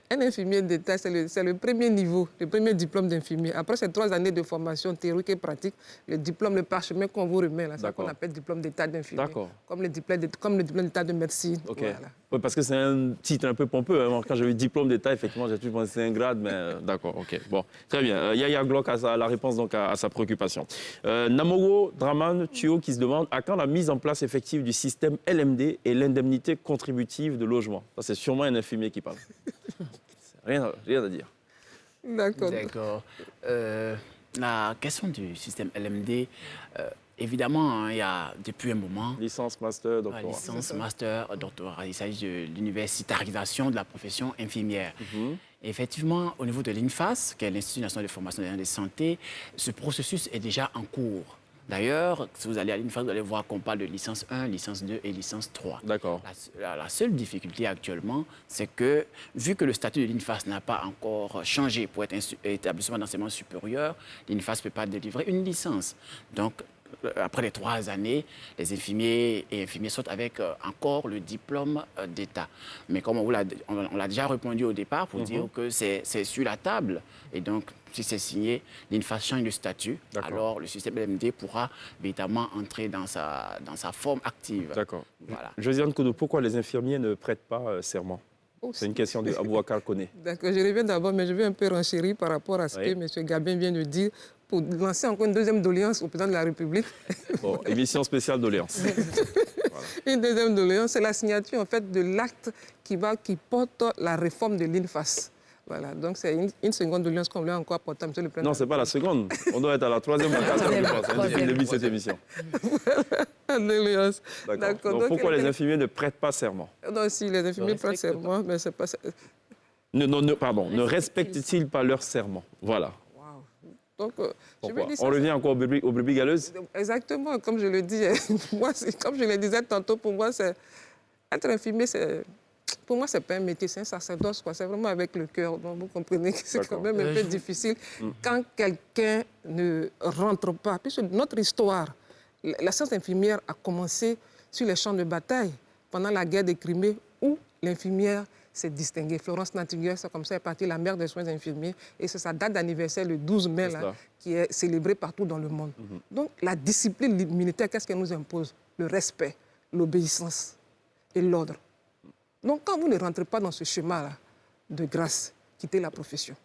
Speaker 2: Un infirmier d'État, c'est le premier niveau, le premier diplôme d'infirmier. Après ces 3 années de formation théorique et pratique, le diplôme, le parchemin qu'on vous remet, c'est ça qu'on appelle diplôme d'État d'infirmier. D'accord. Comme le diplôme d'État de médecine.
Speaker 1: OK.
Speaker 2: Voilà.
Speaker 1: Oui, parce que c'est un titre un peu pompeux. Hein. Quand j'ai vu diplôme d'État, effectivement, j'ai toujours pensé que c'est un grade, mais d'accord, OK. Bon, très bien. Yaya Glock a la réponse donc à sa préoccupation. Namogo Draman Thuo qui se demande à quand la mise en place effective du système LMD et l'indemnité contributive de logement. Ça, c'est sûrement un infirmier qui parle. Rien à dire.
Speaker 2: D'accord.
Speaker 3: D'accord. La question du système LMD, évidemment, il y a depuis un moment...
Speaker 1: Licence, master, doctorat.
Speaker 3: Licence, master, doctorat. Il s'agit de l'universitarisation de la profession infirmière. Effectivement, au niveau de l'INFAS, qui est l'Institut national de formation des santé, ce processus est déjà en cours. D'ailleurs, si vous allez à l'INFAS, vous allez voir qu'on parle de licence 1, licence 2 et licence 3. D'accord. La seule difficulté actuellement, c'est que, vu que le statut de l'INFAS n'a pas encore changé pour être établissement d'enseignement supérieur, l'INFAS ne peut pas délivrer une licence. Donc, après les 3 années, les infirmiers et infirmiers sortent avec encore le diplôme d'État. Mais comme on l'a déjà répondu au départ pour dire que c'est sur la table. Et donc, si c'est signé, l'INFAS change de statut. Alors, le système LMD pourra véritablement entrer dans sa forme active.
Speaker 1: D'accord.
Speaker 3: Voilà.
Speaker 1: Josiane Kodo, pourquoi les infirmiers ne prêtent pas serment? C'est une question de Abouakar Kone.
Speaker 2: D'accord, je reviens d'abord, mais je vais un peu renchérir par rapport à ce que M. Gabin vient de dire pour lancer encore une deuxième doléance au président de la République.
Speaker 1: Bon, émission spéciale doléance.
Speaker 2: Voilà. Une deuxième doléance, c'est la signature en fait de l'acte qui porte la réforme de l'INFAS. Voilà, donc c'est une seconde doléance qu'on voulait encore apporter, M. le Président.
Speaker 1: Non, ce n'est pas la seconde. On doit être à la 3e occasion, je pense, depuis le début de cette émission.
Speaker 2: Doléance.
Speaker 1: D'accord. Donc pourquoi les infirmiers ne prêtent pas serment?
Speaker 2: Non, si, les infirmiers prêtent serment, mais c'est pas...
Speaker 1: Ne respectent-ils pas leur serment? Voilà.
Speaker 2: Donc,
Speaker 1: on revient encore aux brebis galeuses?
Speaker 2: Exactement, comme je le dis. Moi, comme je le disais tantôt, pour moi, être infirmier, pour moi, ce n'est pas un métier, c'est un sacerdoce. C'est vraiment avec le cœur. Donc, vous comprenez que c'est quand même un peu difficile quand quelqu'un ne rentre pas. Puisque notre histoire, la science infirmière a commencé sur les champs de bataille pendant la guerre de Crimée où l'infirmière s'est distinguée. Florence Nightingale, c'est comme ça, est partie la mère des soins infirmiers. Et c'est sa date d'anniversaire, le 12 mai, là, qui est célébrée partout dans le monde. Donc, la discipline militaire, qu'est-ce qu'elle nous impose? Le respect, l'obéissance et l'ordre. Donc, quand vous ne rentrez pas dans ce schéma-là, de grâce, quittez la profession.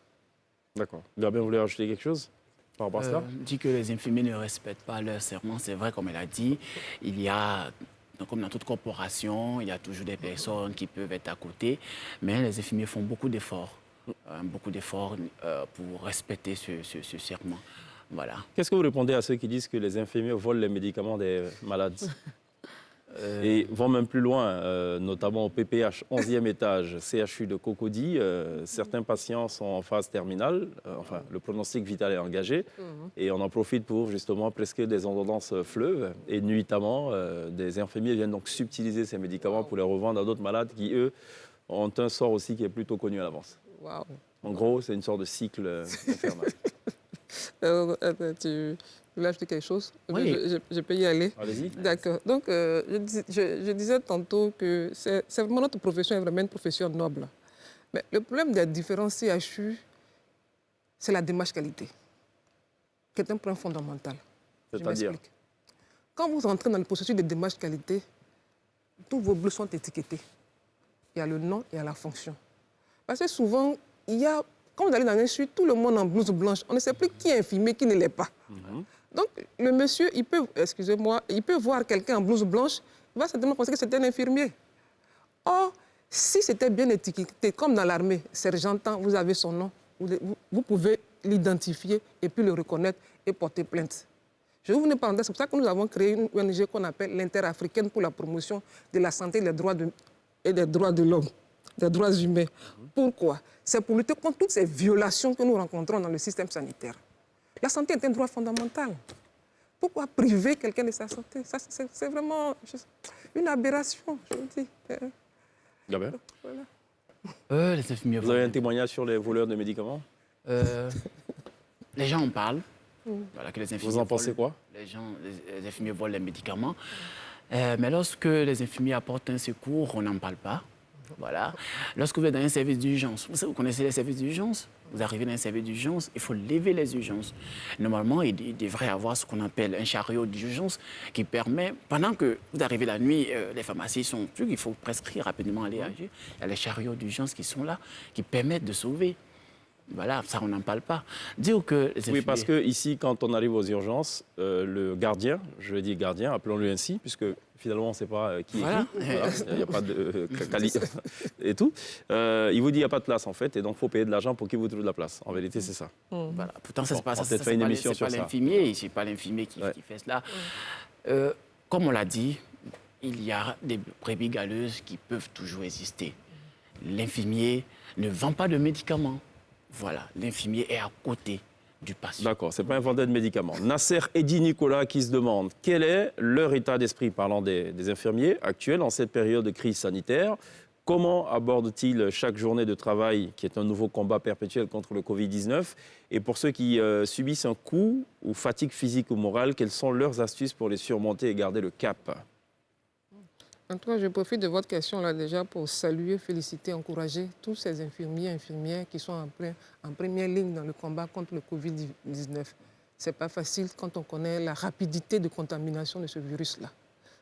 Speaker 1: D'accord. Gabin, vous voulez rajouter quelque chose par rapport à cela?
Speaker 3: Dit que les infirmiers ne respectent pas leur serment, c'est vrai, comme elle a dit. Il y a... Donc, comme dans toute corporation, il y a toujours des personnes qui peuvent être à côté, mais les infirmiers font beaucoup d'efforts pour respecter ce serment. Voilà.
Speaker 1: Qu'est-ce que vous répondez à ceux qui disent que les infirmiers volent les médicaments des malades? Et vont même plus loin, notamment au PPH, 11e étage, CHU de Cocody. Certains patients sont en phase terminale, enfin, le pronostic vital est engagé. Et on en profite pour justement prescrire des ordonnances fleuves. Et nuitamment, des infirmiers viennent donc subtiliser ces médicaments pour les revendre à d'autres malades qui, eux, ont un sort aussi qui est plutôt connu à l'avance.
Speaker 2: Wow.
Speaker 1: En gros, c'est une sorte de cycle infernal.
Speaker 2: Tu voulais ajouter quelque chose?
Speaker 3: Oui.
Speaker 2: Je peux y aller?
Speaker 1: Allez-y.
Speaker 2: D'accord. Donc, je disais tantôt que c'est vraiment notre profession est vraiment une profession noble. Mais le problème des différents CHU, c'est la démarche qualité, qui est un point fondamental.
Speaker 1: C'est-à-dire?
Speaker 2: Quand vous entrez dans le processus de démarche qualité, tous vos bleus sont étiquetés. Il y a le nom, il y a la fonction. Parce que souvent, quand vous allez dans un CHU, tout le monde en blouse blanche. On ne sait plus qui est infirmier, qui ne l'est pas. Donc, le monsieur, il peut voir quelqu'un en blouse blanche, il va certainement penser que c'est un infirmier. Or, si c'était bien étiqueté, comme dans l'armée, sergentant, vous avez son nom, vous pouvez l'identifier et puis le reconnaître et porter plainte. Je vais vous donner parenthèse, c'est pour ça que nous avons créé une ONG qu'on appelle l'Interafricaine pour la promotion de la santé et des droits de l'homme, des droits humains. Pourquoi? C'est pour lutter contre toutes ces violations que nous rencontrons dans le système sanitaire. La santé est un droit fondamental. Pourquoi priver quelqu'un de sa santé? Ça, c'est vraiment une aberration, je vous dis.
Speaker 1: Gabriel?
Speaker 2: Voilà.
Speaker 3: Les infirmiers
Speaker 1: Vous avez un témoignage sur les voleurs de médicaments?
Speaker 3: Les gens en parlent. Voilà, que les infirmiers
Speaker 1: Vous en pensez quoi?
Speaker 3: Les infirmiers volent les médicaments. Mais lorsque les infirmiers apportent un secours, on n'en parle pas. Voilà. Lorsque vous êtes dans un service d'urgence, vous connaissez les services d'urgence? Vous arrivez dans un service d'urgence, il faut lever les urgences. Normalement, il devrait y avoir ce qu'on appelle un chariot d'urgence qui permet, pendant que vous arrivez la nuit, les pharmacies sont trucs, il faut prescrire rapidement, aller agir. Il y a les chariots d'urgence qui sont là, qui permettent de sauver. Voilà, ça, on n'en parle pas. Dire que les
Speaker 1: Oui, parce que ici, quand on arrive aux urgences, le gardien, je vais dire gardien, appelons-le ainsi, puisque finalement, on ne sait pas qui est qui. Voilà. Il n'y a pas de qualité et tout. Il vous dit qu'il n'y a pas de place, en fait, et donc il faut payer de l'argent pour qu'il vous trouve de la place. En vérité, c'est ça.
Speaker 3: Voilà. Pourtant, ça,
Speaker 1: on
Speaker 3: c'est
Speaker 1: fait une émission sur
Speaker 3: pas
Speaker 1: ça.
Speaker 3: l'infirmier, c'est pas l'infirmier qui fait cela. Comme on l'a dit, il y a des brebis galeuses qui peuvent toujours exister. L'infirmier ne vend pas de médicaments. Voilà, l'infirmier est à côté du patient.
Speaker 1: D'accord, ce n'est pas un vendeur de médicaments. Nasser Eddy Nicolas qui se demande quel est leur état d'esprit, parlant des infirmiers actuels en cette période de crise sanitaire. Comment abordent-ils chaque journée de travail, qui est un nouveau combat perpétuel contre le Covid-19? Et pour ceux qui subissent un coup ou fatigue physique ou morale, quelles sont leurs astuces pour les surmonter et garder le cap?
Speaker 2: En tout cas, je profite de votre question là déjà pour saluer, féliciter, encourager tous ces infirmiers et infirmières qui sont en première ligne dans le combat contre le Covid-19. Ce n'est pas facile quand on connaît la rapidité de contamination de ce virus-là.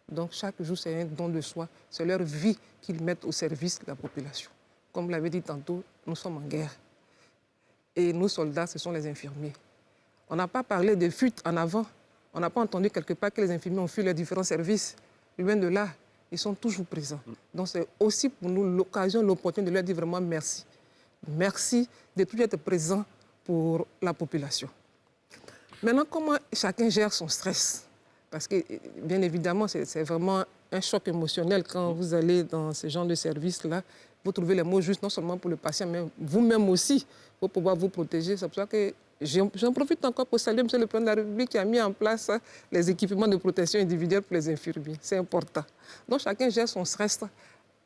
Speaker 2: Donc chaque jour, c'est un don de soi. C'est leur vie qu'ils mettent au service de la population. Comme l'avait dit tantôt, nous sommes en guerre. Et nos soldats, ce sont les infirmiers. On n'a pas parlé de fuite en avant. On n'a pas entendu quelque part que les infirmiers ont fui les différents services. Loin de là. Ils sont toujours présents. Donc c'est aussi pour nous l'occasion, l'opportunité de leur dire vraiment merci. Merci de toujours être présent pour la population. Maintenant, comment chacun gère son stress? Parce que, bien évidemment, c'est vraiment un choc émotionnel quand vous allez dans ce genre de service-là. Vous trouvez les mots justes, non seulement pour le patient, mais vous-même aussi, pour pouvoir vous protéger. C'est pour ça que j'en profite encore pour saluer M. le Président de la République qui a mis en place les équipements de protection individuelle pour les infirmiers. C'est important. Donc chacun gère son stress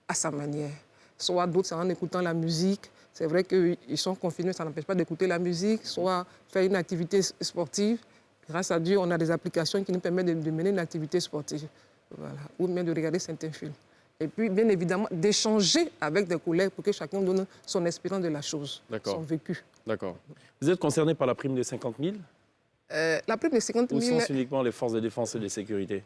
Speaker 2: à sa manière. Soit d'autres, c'est en écoutant la musique. C'est vrai qu'ils sont confinés, ça n'empêche pas d'écouter la musique. Soit faire une activité sportive. Grâce à Dieu, on a des applications qui nous permettent de mener une activité sportive. Voilà. Ou même de regarder certains films. Et puis, bien évidemment, d'échanger avec des collègues pour que chacun donne son expérience de la chose, son vécu.
Speaker 1: D'accord. Vous êtes concerné par la prime de 50 000?
Speaker 2: La prime de 50 000...
Speaker 1: Ou sont uniquement les forces de défense et de sécurité?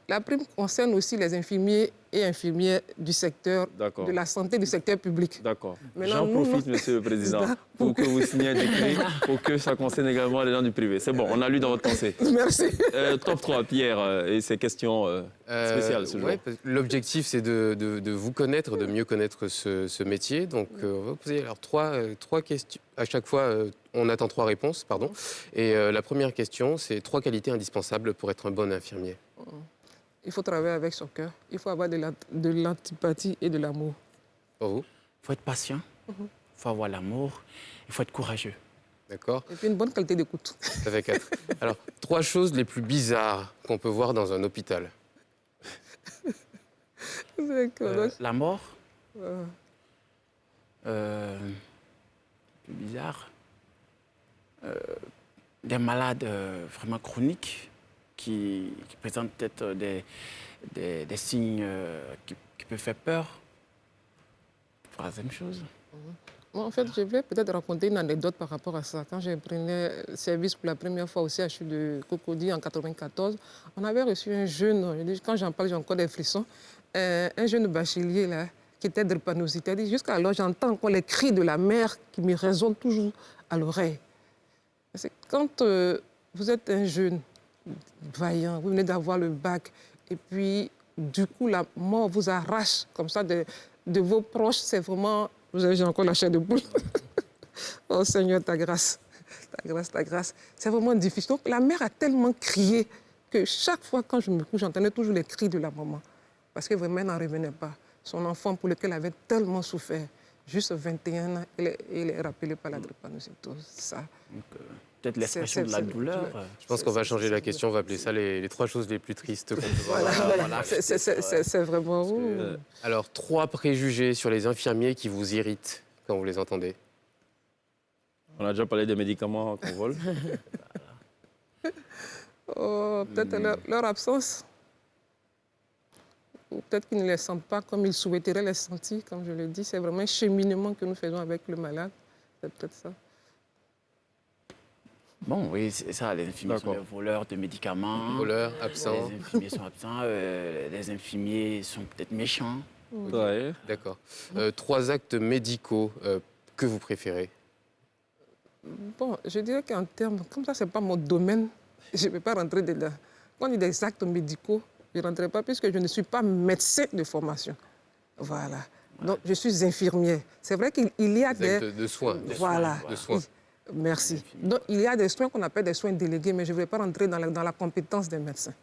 Speaker 2: La prime concerne aussi les infirmiers et infirmières du secteur de la santé, du secteur public.
Speaker 1: D'accord. J'en profite, Monsieur le Président, pour que vous signiez un décret pour que ça concerne également les gens du privé. C'est bon, on a lu dans votre pensée.
Speaker 2: Merci.
Speaker 1: Top 3, Pierre, et ces questions spéciales ce jour.
Speaker 5: L'objectif, c'est de vous connaître, de mieux connaître ce métier. Donc, on va vous poser alors, trois questions. À chaque fois, on attend 3 réponses, pardon. Et la première question, c'est 3 qualités indispensables pour être un bon infirmier.
Speaker 2: il faut travailler avec son cœur. Il faut avoir de l'antipathie et de l'amour.
Speaker 5: Pour vous?
Speaker 3: Il faut être patient, il faut avoir l'amour, il faut être courageux.
Speaker 5: D'accord.
Speaker 2: Et puis une bonne qualité d'écoute.
Speaker 5: Ça fait 4. Alors, 3 choses les plus bizarres qu'on peut voir dans un hôpital.
Speaker 3: La mort. Plus bizarre. Des malades vraiment chroniques qui présentent peut-être des signes qui peuvent faire peur. Troisième chose.
Speaker 2: Moi, en fait, je voulais peut-être raconter une anecdote par rapport à ça. Quand j'ai pris le service pour la première fois au CHU de Cocody en 1994, on avait reçu un jeune, quand j'en parle, j'ai encore des frissons, un jeune bachelier là, qui était drépanocytaire. Jusqu'à alors, j'entends encore les cris de la mère qui me résonnent toujours à l'oreille. Quand vous êtes un jeune vaillant, vous venez d'avoir le bac, et puis, du coup, la mort vous arrache comme ça de vos proches, c'est vraiment... J'ai encore la chair de poule. Oh Seigneur, ta grâce, ta grâce, ta grâce. C'est vraiment difficile. Donc, la mère a tellement crié que chaque fois quand je me couche, j'entendais toujours les cris de la maman. Parce que vraiment, elle n'en revenait pas. Son enfant, pour lequel elle avait tellement souffert, juste 21 ans, il est rappelé par la drépanocytose. Ça.
Speaker 3: Peut-être l'expression de la douleur.
Speaker 5: Je pense qu'on va changer la question, on va appeler ça les 3 choses les plus tristes qu'on peut voir.
Speaker 2: Voilà. C'est vraiment...
Speaker 5: Alors, 3 préjugés sur les infirmiers qui vous irritent quand vous les entendez.
Speaker 1: On a déjà parlé des médicaments qu'on vole.
Speaker 2: Peut-être leur absence. Ou peut-être qu'ils ne les sentent pas comme ils souhaiteraient les sentir, comme je le dis. C'est vraiment un cheminement que nous faisons avec le malade. C'est peut-être ça.
Speaker 3: Bon, oui, c'est ça. Les infirmiers sont des voleurs de médicaments.
Speaker 5: Voleurs, absents.
Speaker 3: Les infirmiers sont absents. Les infirmiers sont peut-être méchants.
Speaker 1: Ouais.
Speaker 5: D'accord. 3 actes médicaux que vous préférez?
Speaker 2: Bon, je dirais qu'en termes... Comme ça, ce n'est pas mon domaine. Je ne peux pas rentrer dedans. Quand il y a des actes médicaux, je ne rentrerai pas puisque je ne suis pas médecin de formation. Voilà. Donc, je suis infirmière. C'est vrai qu'il y a des...
Speaker 5: De soins.
Speaker 2: Voilà.
Speaker 5: De soins.
Speaker 2: Merci. Donc, il y a des soins qu'on appelle des soins délégués, mais je ne vais pas rentrer dans la compétence des médecins.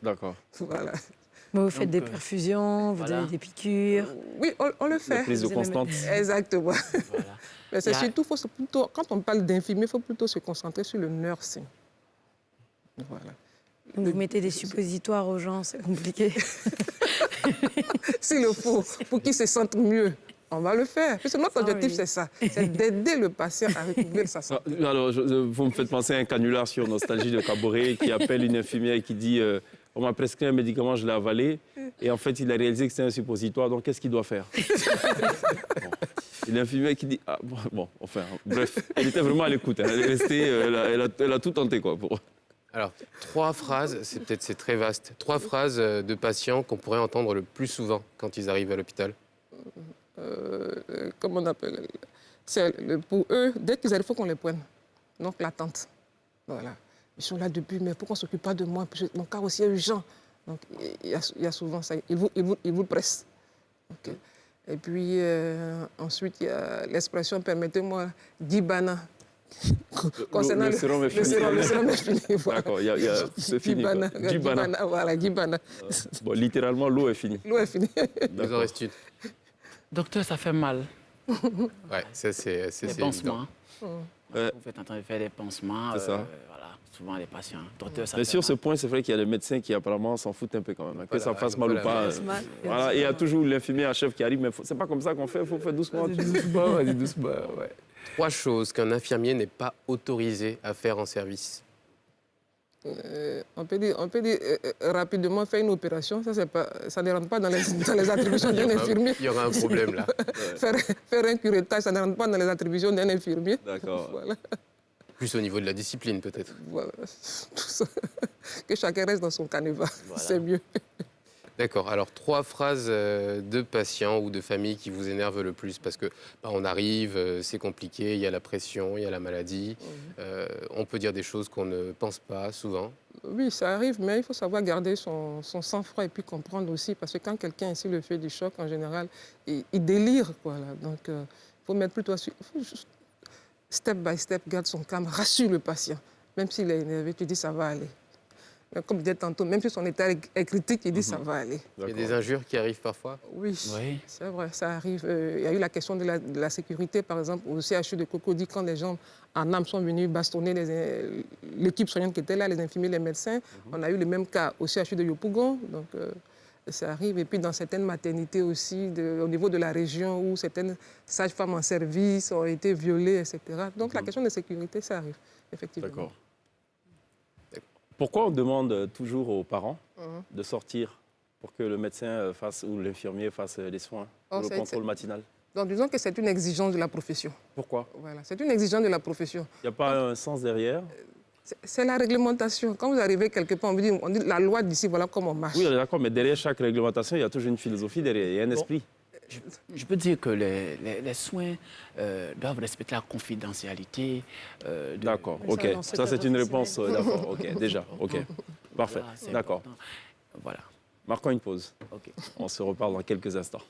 Speaker 1: D'accord.
Speaker 2: Voilà.
Speaker 4: Mais vous faites des perfusions, vous donnez des piqûres.
Speaker 2: Oui, on le fait.
Speaker 1: La prise de constante.
Speaker 2: Exactement.
Speaker 3: Voilà.
Speaker 2: Mais c'est surtout, quand on parle d'infirmier, il faut plutôt se concentrer sur le nursing. Voilà.
Speaker 4: Vous mettez des suppositoires aux gens, c'est compliqué.
Speaker 2: S'il le faut, pour qu'ils se sentent mieux, on va le faire. Parce que notre objectif, c'est ça. C'est d'aider le patient à récupérer sa santé.
Speaker 1: Alors, vous me faites penser à un canular sur Nostalgie de Caboret qui appelle une infirmière et qui dit on m'a prescrit un médicament, je l'ai avalé. Et en fait, il a réalisé que c'est un suppositoire, donc qu'est-ce qu'il doit faire? Et l'infirmière qui dit enfin, bref, elle était vraiment à l'écoute. Elle est restée, elle a tout tenté, quoi.
Speaker 5: Alors, 3 phrases, c'est très vaste. 3 phrases de patients qu'on pourrait entendre le plus souvent quand ils arrivent à l'hôpital.
Speaker 2: Comment on appelle? Pour eux, dès qu'ils arrivent, il faut qu'on les prenne. Donc, l'attente. Voilà. Ils sont là depuis, mais pourquoi on ne s'occupe pas de moi? Mon cas aussi est urgent. Donc, il y a souvent ça. Ils vous pressent. Okay. Et puis, ensuite, il y a l'expression, permettez-moi, Gibana. Concernant le sérum est fini. Voilà.
Speaker 1: D'accord, c'est fini.
Speaker 2: Gibana. Voilà, Gibana.
Speaker 1: Bon, littéralement, l'eau est finie.
Speaker 2: L'eau est finie.
Speaker 5: Il nous en reste une.
Speaker 3: Docteur, ça fait mal.
Speaker 5: Ouais, ça c'est
Speaker 3: les pansements.
Speaker 2: Mmh.
Speaker 3: Vous faites en train de faire des pansements.
Speaker 1: C'est ça.
Speaker 3: Voilà, souvent les patients. Docteur, ça
Speaker 1: mais
Speaker 3: fait
Speaker 1: sur
Speaker 3: mal.
Speaker 1: ce point, c'est vrai qu'il y a des médecins qui apparemment s'en foutent un peu quand même. Que ça fasse mal ou pas.
Speaker 4: Voilà.
Speaker 1: Et il y a toujours l'infirmier en chef qui arrive, mais c'est pas comme ça qu'on fait, il faut faire doucement.
Speaker 5: Vas-y doucement, ouais. 3 choses qu'un infirmier n'est pas autorisé à faire en service.
Speaker 2: On peut dire rapidement faire une opération, ça ne rentre pas dans les attributions d'un infirmier.
Speaker 5: Il y aura un problème là.
Speaker 2: Faire un curettage, ça ne rentre pas dans les attributions d'un infirmier.
Speaker 1: D'accord.
Speaker 2: Voilà.
Speaker 5: Plus au niveau de la discipline peut-être.
Speaker 2: Voilà. Tout ça. Que chacun reste dans son canevas, c'est mieux.
Speaker 5: D'accord. Alors 3 phrases de patients ou de familles qui vous énervent le plus parce que on arrive, c'est compliqué, il y a la pression, il y a la maladie. On peut dire des choses qu'on ne pense pas souvent.
Speaker 2: Oui, ça arrive, mais il faut savoir garder son sang-froid et puis comprendre aussi parce que quand quelqu'un ici le fait du choc, en général, il délire, quoi. Là. Donc, il faut mettre plutôt step by step, garde son calme, rassure le patient. Même s'il est énervé, tu dis ça va aller. Mais comme je disais tantôt, même si son état est critique, il dit ça va aller.
Speaker 5: Il y a des injures qui arrivent parfois.
Speaker 2: Oui, c'est vrai, ça arrive. Il y a eu la question de la sécurité, par exemple, au CHU de Cocody, quand les gens en âme sont venus bastonner l'équipe soignante qui était là, les infirmiers, les médecins. On a eu le même cas au CHU de Yopougon. Donc, ça arrive. Et puis dans certaines maternités aussi, au niveau de la région, où certaines sages-femmes en service ont été violées, etc. Donc la question de sécurité, ça arrive, effectivement.
Speaker 1: D'accord. Pourquoi on demande toujours aux parents de sortir pour que le médecin fasse ou l'infirmier fasse les soins, le contrôle matinal?
Speaker 2: Donc disons que c'est une exigence de la profession.
Speaker 1: Pourquoi?
Speaker 2: Voilà, c'est une exigence de la profession.
Speaker 1: Il n'y a pas un sens derrière?
Speaker 2: C'est la réglementation. Quand vous arrivez quelque part, on dit la loi d'ici, voilà comment on marche.
Speaker 1: Oui, d'accord, mais derrière chaque réglementation, il y a toujours une philosophie derrière, il y a un esprit.
Speaker 3: Je peux dire que les soins doivent respecter la confidentialité.
Speaker 1: D'accord, ok. Ça, c'est une réponse. D'accord, ok, déjà, ok. Parfait,
Speaker 3: Voilà,
Speaker 1: d'accord.
Speaker 3: Voilà.
Speaker 1: Marquons une pause.
Speaker 3: Okay.
Speaker 1: On se reparle dans quelques instants.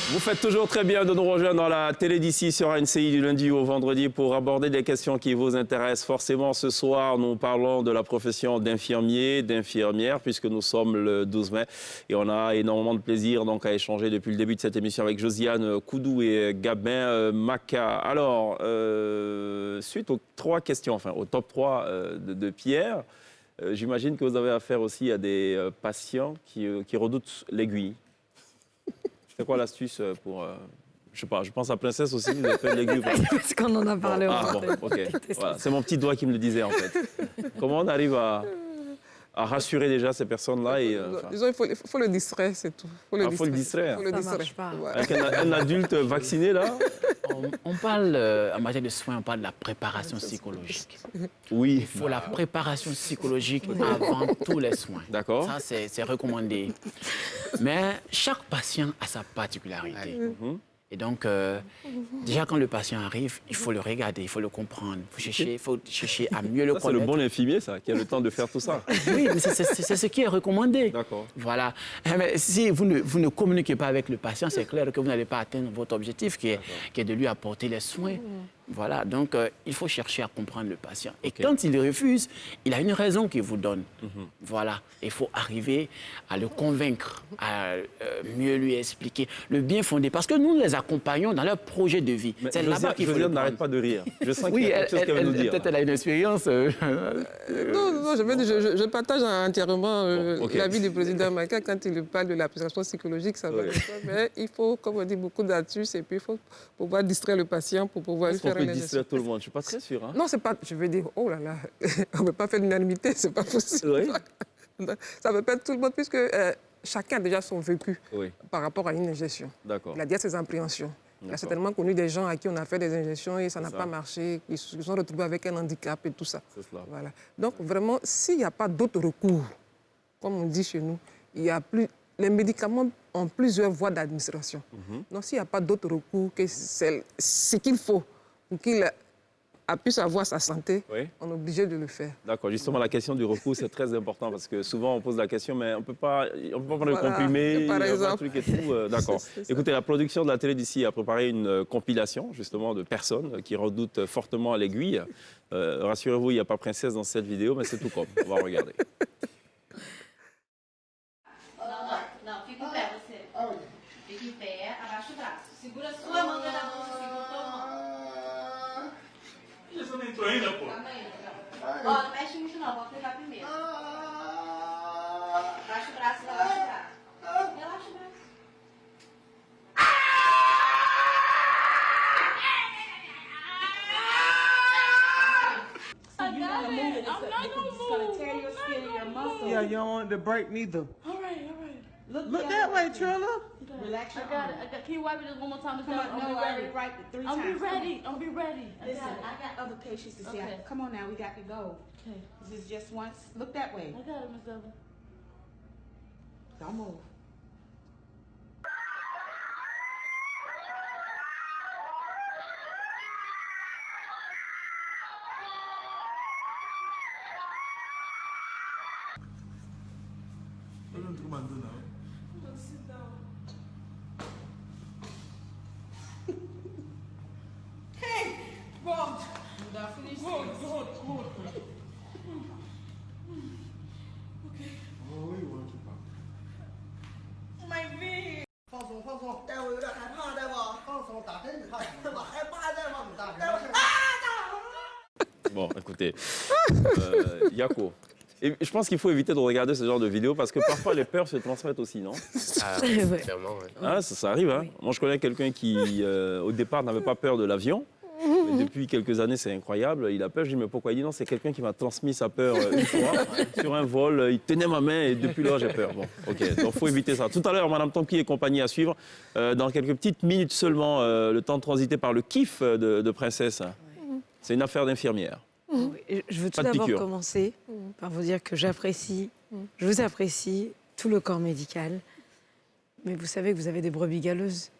Speaker 1: Vous faites toujours très bien de nous rejoindre dans la télé d'ici sur ANCI du lundi au vendredi pour aborder des questions qui vous intéressent. Forcément, ce soir, nous parlons de la profession d'infirmier, d'infirmière, puisque nous sommes le 12 mai. Et on a énormément de plaisir donc, à échanger depuis le début de cette émission avec Josiane Koudou et Gabin Maka. Alors, suite aux 3 questions, enfin au top 3 de Pierre, j'imagine que vous avez affaire aussi à des patients qui redoutent l'aiguille. C'est quoi l'astuce pour... je sais pas, je pense à Princesse aussi, vous avez fait de l'aiguille.
Speaker 4: Parce qu'on en a parlé.
Speaker 1: Bon, ok. Voilà, c'est mon petit doigt qui me le disait, en fait. Comment on arrive à rassurer déjà ces personnes-là
Speaker 2: Disons, il faut le distraire, c'est tout. Il
Speaker 1: faut le distraire.
Speaker 2: Ça marche
Speaker 4: pas.
Speaker 1: Avec un adulte vacciné, là?
Speaker 3: On parle, en matière de soins, on parle de la préparation psychologique.
Speaker 1: Oui.
Speaker 3: Il faut la préparation psychologique avant tous les soins.
Speaker 1: D'accord.
Speaker 3: Ça, c'est recommandé. Mais chaque patient a sa particularité. Et donc, déjà, quand le patient arrive, il faut le regarder, il faut le comprendre. Il faut chercher à mieux le connaître.
Speaker 1: C'est le bon infirmier, ça, qui a le temps de faire tout ça.
Speaker 3: Oui, mais c'est ce qui est recommandé.
Speaker 1: D'accord.
Speaker 3: Voilà. Mais si vous ne communiquez pas avec le patient, c'est clair que vous n'allez pas atteindre votre objectif, qui est de lui apporter les soins. Voilà, donc il faut chercher à comprendre le patient. Et quand il refuse, il a une raison qu'il vous donne. Voilà, il faut arriver à le convaincre, à mieux lui expliquer le bien fondé. Parce que nous les accompagnons dans leur projet de vie.
Speaker 1: C'est là-bas qu'il faut le prendre. N'arrête pas de rire. Je sens qu'il y a quelque chose qu'elle veut nous dire.
Speaker 3: Peut-être elle a une expérience.
Speaker 2: Non, je partage entièrement l'avis du président Maka quand il parle de la préparation psychologique. Ça va mais il faut, comme on dit, beaucoup d'astuces et puis il faut pouvoir distraire le patient pour pouvoir lui faire
Speaker 1: on peut distraire tout le monde, je ne suis pas très sûr. Hein.
Speaker 2: Non, c'est pas, je veux dire, oh là là, on ne peut pas faire l'unanimité, c'est pas possible.
Speaker 1: Oui.
Speaker 2: Ça ne peut pas être tout le monde puisque chacun a déjà son vécu par rapport à une ingestion.
Speaker 1: D'accord.
Speaker 2: Il a déjà ses appréhensions. Il a certainement connu des gens à qui on a fait des injections et ça n'a pas marché, ils se sont retrouvés avec un handicap et tout ça.
Speaker 1: C'est cela.
Speaker 2: Voilà. Donc vraiment, s'il n'y a pas d'autres recours, comme on dit chez nous, il y a plus... Les médicaments ont plusieurs voies d'administration. Donc s'il n'y a pas d'autres recours que ce qu'il faut pour qu'il puisse avoir sa santé, on est obligé de le faire.
Speaker 1: D'accord. Justement, la question du recours, c'est très important parce que souvent, on pose la question, mais on ne peut pas prendre le comprimé,
Speaker 2: par exemple.
Speaker 1: un truc et tout. D'accord. Écoutez, la production de la télé d'ici a préparé une compilation, justement, de personnes qui redoutent fortement à l'aiguille. Rassurez-vous, il n'y a pas Princesse dans cette vidéo, mais c'est tout comme. On va regarder.
Speaker 8: Não, fica em pé você. Fica em pé, abaixa o braço. Segura a sua mão da mão, segura a tua mão.
Speaker 9: Você não entrou ainda, pô?
Speaker 8: Calma aí, ó, não mexe muito não, vou aplicar primeiro. Abaixa o braço, relaxa o braço. Relaxa o braço.
Speaker 9: I'm not gonna move.
Speaker 10: Yeah, you don't want it to break neither.
Speaker 9: All right.
Speaker 8: Look that way, Trilla. Relax your arm. Can you wipe it just one more time? Come on, no, I already wiped it 3 times. I'll be ready. Listen, I got other patients to see. Okay. Come on now, we got to go. Okay. This is just once. Look that way. I got it, Miss Devil. Don't move.
Speaker 1: Bon, écoutez, Yako, et je pense qu'il faut éviter de regarder ce genre de vidéos parce que parfois les peurs se transmettent aussi, non?
Speaker 5: Clairement, ouais.
Speaker 1: Ah, ça arrive, hein. Oui. Moi, je connais quelqu'un qui, au départ, n'avait pas peur de l'avion. Mais depuis quelques années, c'est incroyable. Il a peur. Je dis, mais pourquoi? Il dit, non, c'est quelqu'un qui m'a transmis sa peur une fois sur un vol. Il tenait ma main et depuis lors, j'ai peur. Bon, OK. Donc, il faut éviter ça. Tout à l'heure, Madame Tonki et compagnie à suivre. Dans quelques petites minutes seulement, le temps de transiter par le kiff de Princesse. C'est une affaire d'infirmière.
Speaker 4: Je veux tout d'abord commencer par vous dire que je vous apprécie, tout le corps médical. Mais vous savez que vous avez des brebis galeuses.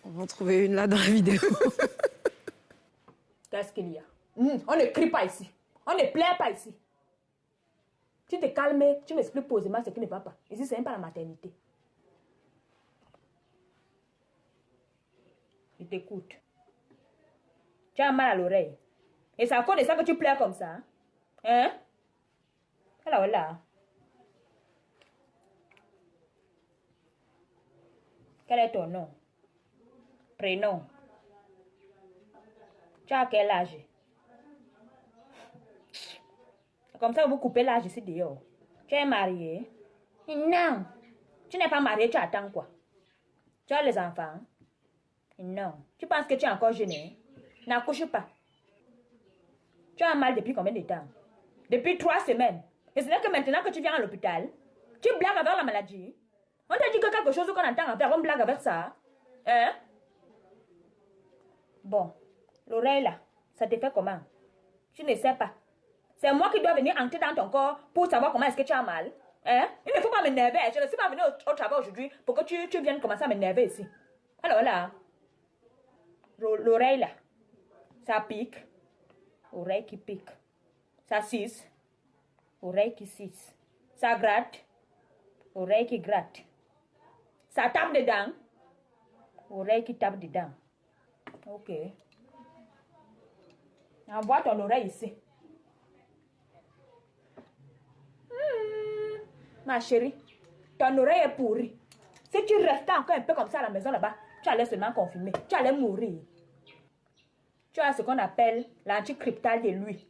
Speaker 4: On va en trouver une là dans la vidéo.
Speaker 10: Qu'est-ce qu'il y a? On ne crie pas ici. On ne plaît pas ici. Tu te calmes, tu m'expliques posément ce qui ne va pas. Ici, c'est même pas la maternité. Je t'écoute. Tu as mal à l'oreille. Et c'est à cause de ça que tu pleures comme ça. Hein? Alors là. Quel est ton nom? Prénom. Tu as quel âge? Comme ça, vous coupez l'âge ici dehors. Tu es marié? Non. Tu n'es pas marié, tu attends quoi? Tu as les enfants? Non. Tu penses que tu es encore jeune? N'accouche pas. Tu as mal depuis combien de temps? Depuis 3 semaines. Et ce n'est que maintenant que tu viens à l'hôpital. Tu blagues avec la maladie. On t'a dit que quelque chose qu'on entend en faire, on blague avec ça. Hein? Bon, l'oreille là, ça te fait comment? Tu ne sais pas. C'est moi qui dois venir entrer dans ton corps pour savoir comment est-ce que tu as mal. Hein? Il ne faut pas m'énerver. Je ne suis pas venue au travail aujourd'hui pour que tu viennes commencer à m'énerver ici. Alors là, l'oreille là, ça pique. Oreille qui pique. Ça suce. Oreille qui suce. Ça gratte. Oreille qui gratte. Ça tape dedans. Oreille qui tape dedans. Ok. Envoie ton oreille ici. Ma chérie, ton oreille est pourrie. Si tu restais encore un peu comme ça à la maison là-bas, tu allais seulement confirmer. Tu allais mourir. Tu as ce qu'on appelle l'anticryptal de lui.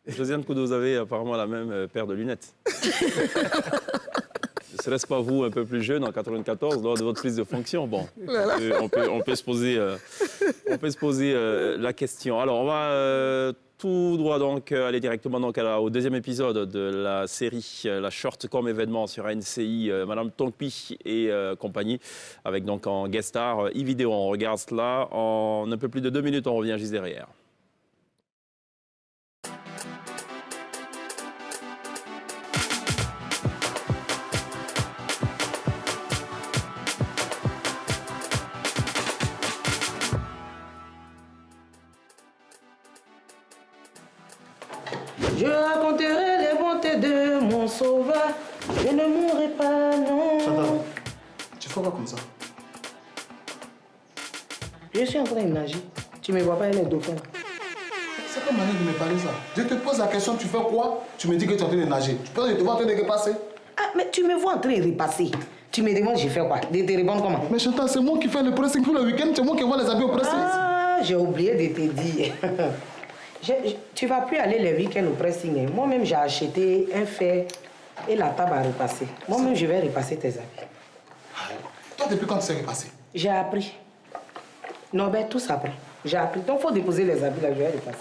Speaker 1: Josiane Koudou, vous avez apparemment la même paire de lunettes. Ne serait-ce pas vous, un peu plus jeune, en 94, lors de votre prise de fonction? Bon, on peut se poser la question. Alors, on va tout droit donc aller directement donc, au deuxième épisode de la série La Short comme événement sur NCI, Madame Tonki et compagnie, avec donc en guest star Yves Vidéo. On regarde cela en un peu plus de 2 minutes, on revient juste derrière.
Speaker 11: Je raconterai les bontés de mon sauveur. Je ne mourrai pas, non.
Speaker 12: Chantal, tu fais quoi comme ça?
Speaker 11: Je suis en train de nager. Tu me vois pas, elle est dauphin.
Speaker 12: C'est comme manière de me parler ça. Je te pose la question, tu fais quoi? Tu me dis que tu es en train de nager. Tu penses que je te vois en train de repasser?
Speaker 11: Ah, mais tu me vois en train de repasser. Tu me demandes, je fais quoi? De te répondre comment?
Speaker 12: Mais Chantal, c'est moi qui fais le pressing pour le week-end. C'est moi qui vois les habits au pressing.
Speaker 11: Ah, j'ai oublié de te dire. Tu vas plus aller les week-ends au pressing. Moi-même, j'ai acheté un fer et la table à repasser. Moi-même, je vais repasser tes habits.
Speaker 12: Toi, depuis quand tu sais repasser?
Speaker 11: J'ai appris. Non, ben, tout s'apprend. J'ai appris. Donc, il faut déposer les habits là, je vais repasser.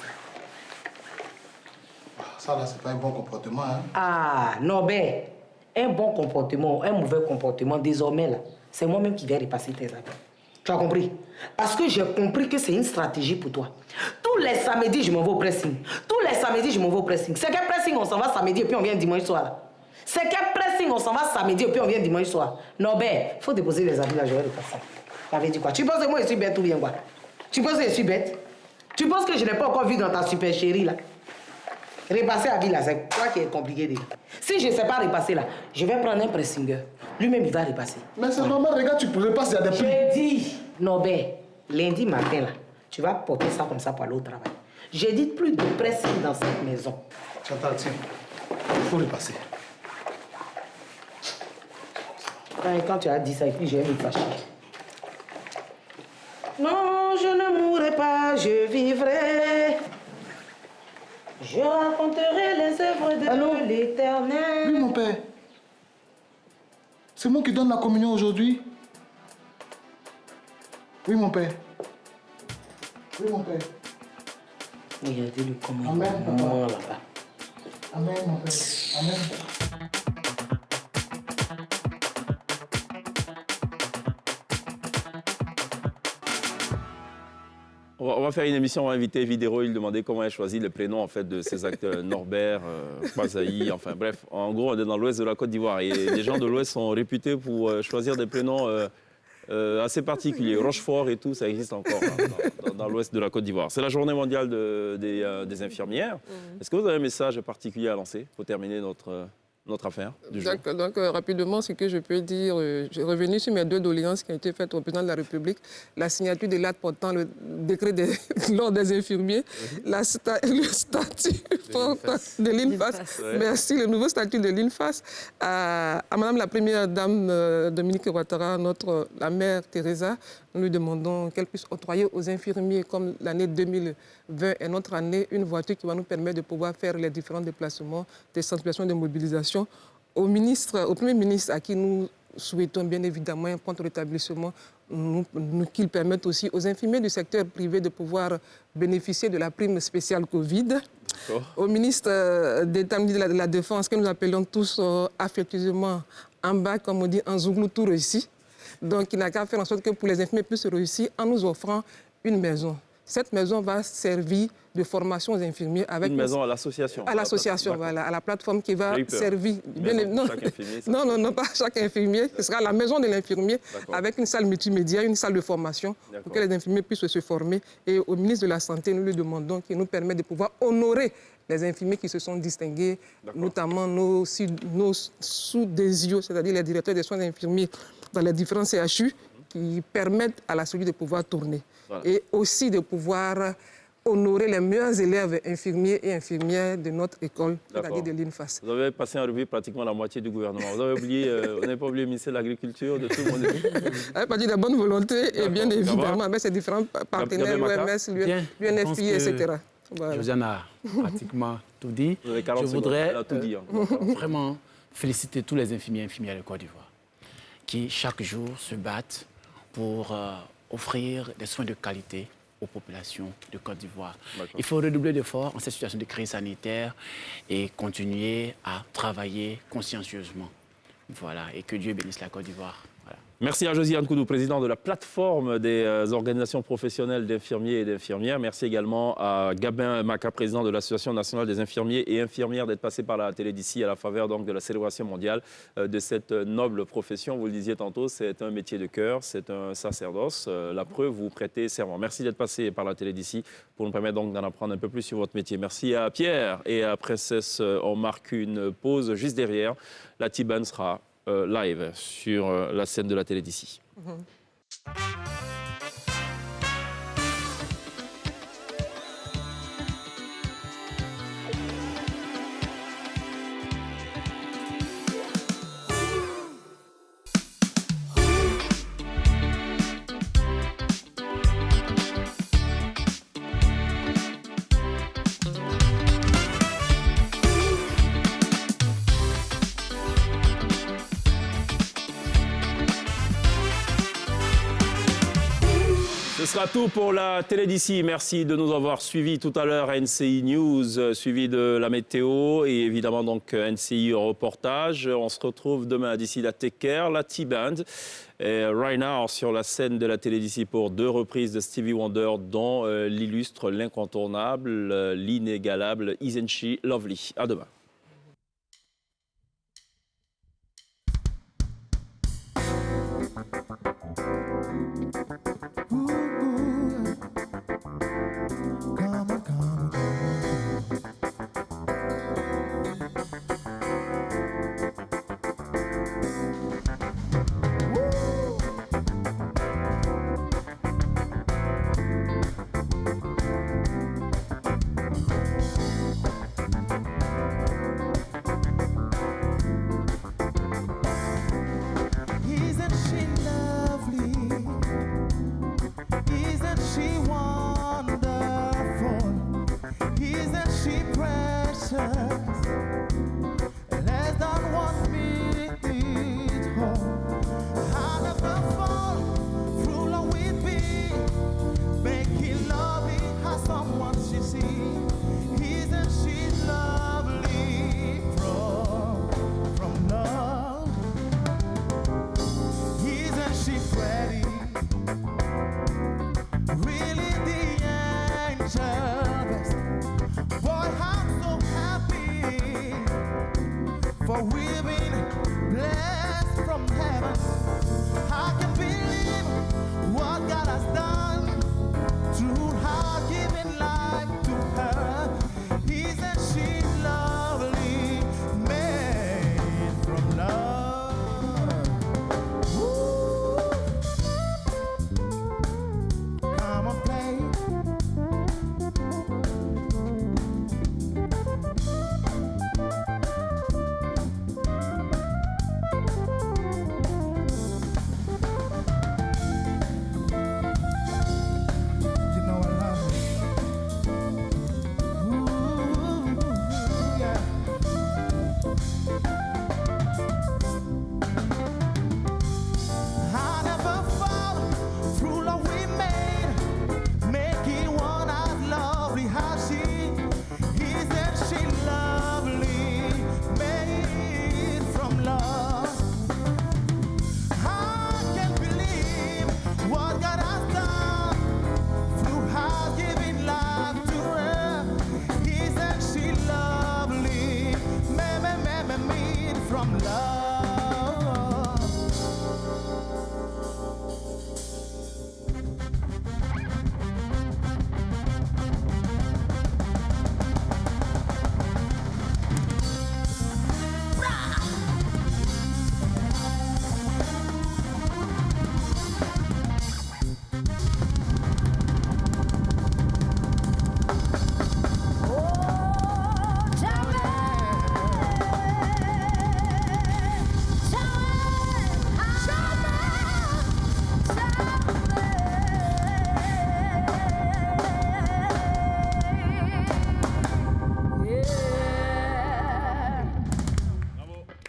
Speaker 12: Ça, là, c'est pas un bon comportement, hein?
Speaker 11: Ah, non, ben, un bon comportement, un mauvais comportement, désormais, là, c'est moi-même qui vais repasser tes habits. Tu as compris? Parce que j'ai compris que c'est une stratégie pour toi. Tous les samedis, je m'en vais au pressing. Tous les samedis, je m'en vais au pressing. C'est quel pressing, on s'en va samedi et puis on vient dimanche soir. C'est quel pressing, on s'en va samedi et puis on vient dimanche soir. Non, ben, il faut déposer les habits là, je vais repasser. T'avais dit quoi? Tu penses que moi je suis bête ou bien quoi? Tu penses que je suis bête? Tu penses que je n'ai pas encore vu dans ta super chérie là? Repasser habit là, c'est quoi qui est compliqué déjà? Si je ne sais pas repasser là, je vais prendre un pressinger. Lui-même, il va repasser.
Speaker 12: Mais c'est normal, regarde, tu repasses, il y a des prix.
Speaker 11: J'ai dit, non ben, lundi matin là, tu vas porter ça comme ça pour aller au travail. J'ai dit plus de pressing dans cette maison.
Speaker 12: Chantal, tiens, il faut repasser.
Speaker 11: Quand tu as dit ça, et puis j'ai me fâcher. Non, je ne mourrai pas, je vivrai. Je raconterai les œuvres de l'Éternel.
Speaker 12: Oui, mon père. C'est moi qui donne la communion aujourd'hui. Oui, mon père. Oui, mon père.
Speaker 11: Regardez-le comment
Speaker 12: Amen,
Speaker 11: il est là-bas.
Speaker 12: Amen, mon père. Amen.
Speaker 1: On va faire une émission, on va inviter Vidéro, il demandait comment elle choisit le prénom en fait, de ses acteurs, Norbert, Pazaï, enfin bref. En gros, on est dans l'ouest de la Côte d'Ivoire et les gens de l'ouest sont réputés pour choisir des prénoms assez particuliers. Rochefort et tout, ça existe encore dans l'ouest de la Côte d'Ivoire. C'est la journée mondiale des infirmières. Est-ce que vous avez un message particulier à lancer pour terminer notre affaire du jour?
Speaker 2: Donc, rapidement, ce que je peux dire, je revenu sur mes 2 doléances qui ont été faites au président de la République, la signature de l'acte portant le décret de l'ordre des infirmiers, le statut de l'INFAS. Merci, le nouveau statut de l'INFAS. À Madame la Première Dame Dominique Ouattara, la mère Teresa, nous lui demandons qu'elle puisse octroyer aux infirmiers, comme l'année 2020 est notre année, une voiture qui va nous permettre de pouvoir faire les différents déplacements, des sensibilisations, de mobilisation. Au Premier ministre, à qui nous souhaitons bien évidemment un prompt rétablissement, qu'il permette aussi aux infirmiers du secteur privé de pouvoir bénéficier de la prime spéciale Covid. Au ministre d'État de la Défense, que nous appelons tous affectueusement en bas, comme on dit, en zouglou tout réussi. Donc, il n'a qu'à faire en sorte que pour les infirmiers puissent réussir en nous offrant une maison. Cette maison va servir de formation aux infirmiers avec...
Speaker 1: Une maison à l'association.
Speaker 2: À l'association, voilà, à la plateforme qui va servir... Non, pas chaque infirmier. Ce sera la maison de l'infirmier avec une salle multimédia, une salle de formation pour que les infirmiers puissent se former. Et au ministre de la Santé, nous lui demandons qu'il nous permette de pouvoir honorer les infirmiers qui se sont distingués, notamment nos sous-désios, c'est-à-dire les directeurs des soins infirmiers dans les différents CHU, qui permettent à la SOLU de pouvoir tourner. Voilà. Et aussi de pouvoir honorer les meilleurs élèves infirmiers et infirmières de notre école, c'est-à-dire de l'INFAS.
Speaker 1: Vous avez passé en revue pratiquement la moitié du gouvernement. Vous avez oublié, vous n'avez pas oublié le ministère de l'Agriculture, de tout le monde.
Speaker 2: Avec partir de la bonne volonté et bien évidemment avec ses différents partenaires, l'OMS, l'UNFPI, etc.
Speaker 3: Voilà. Josiane a pratiquement tout dit. Je voudrais vraiment féliciter tous les infirmiers et infirmières de Côte d'Ivoire qui, chaque jour, se battent pour offrir des soins de qualité aux populations de Côte d'Ivoire. Il faut redoubler d'efforts en cette situation de crise sanitaire et continuer à travailler consciencieusement. Voilà, et que Dieu bénisse la Côte d'Ivoire. Voilà.
Speaker 1: Merci à Josiane Koudou, président de la plateforme des organisations professionnelles d'infirmiers et d'infirmières. Merci également à Gabin Maka, président de l'Association nationale des infirmiers et infirmières, d'être passé par la télé d'ici à la faveur donc, de la célébration mondiale de cette noble profession. Vous le disiez tantôt, c'est un métier de cœur, c'est un sacerdoce. La preuve, vous prêtez serment. Merci d'être passé par la télé d'ici pour nous permettre donc d'en apprendre un peu plus sur votre métier. Merci à Pierre et à Princesse. On marque une pause juste derrière. La Tibane sera live sur la scène de la télé d'ici. sera tout pour la télé d'ici. Merci de nous avoir suivis tout à l'heure à NCI News, suivi de la météo et évidemment donc NCI reportage. On se retrouve demain d'ici la Take Care, la T-Band. Et right now sur la scène de la télé d'ici pour 2 reprises de Stevie Wonder, dont l'illustre, l'incontournable, l'inégalable Isn't She Lovely. À demain.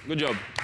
Speaker 1: Good job.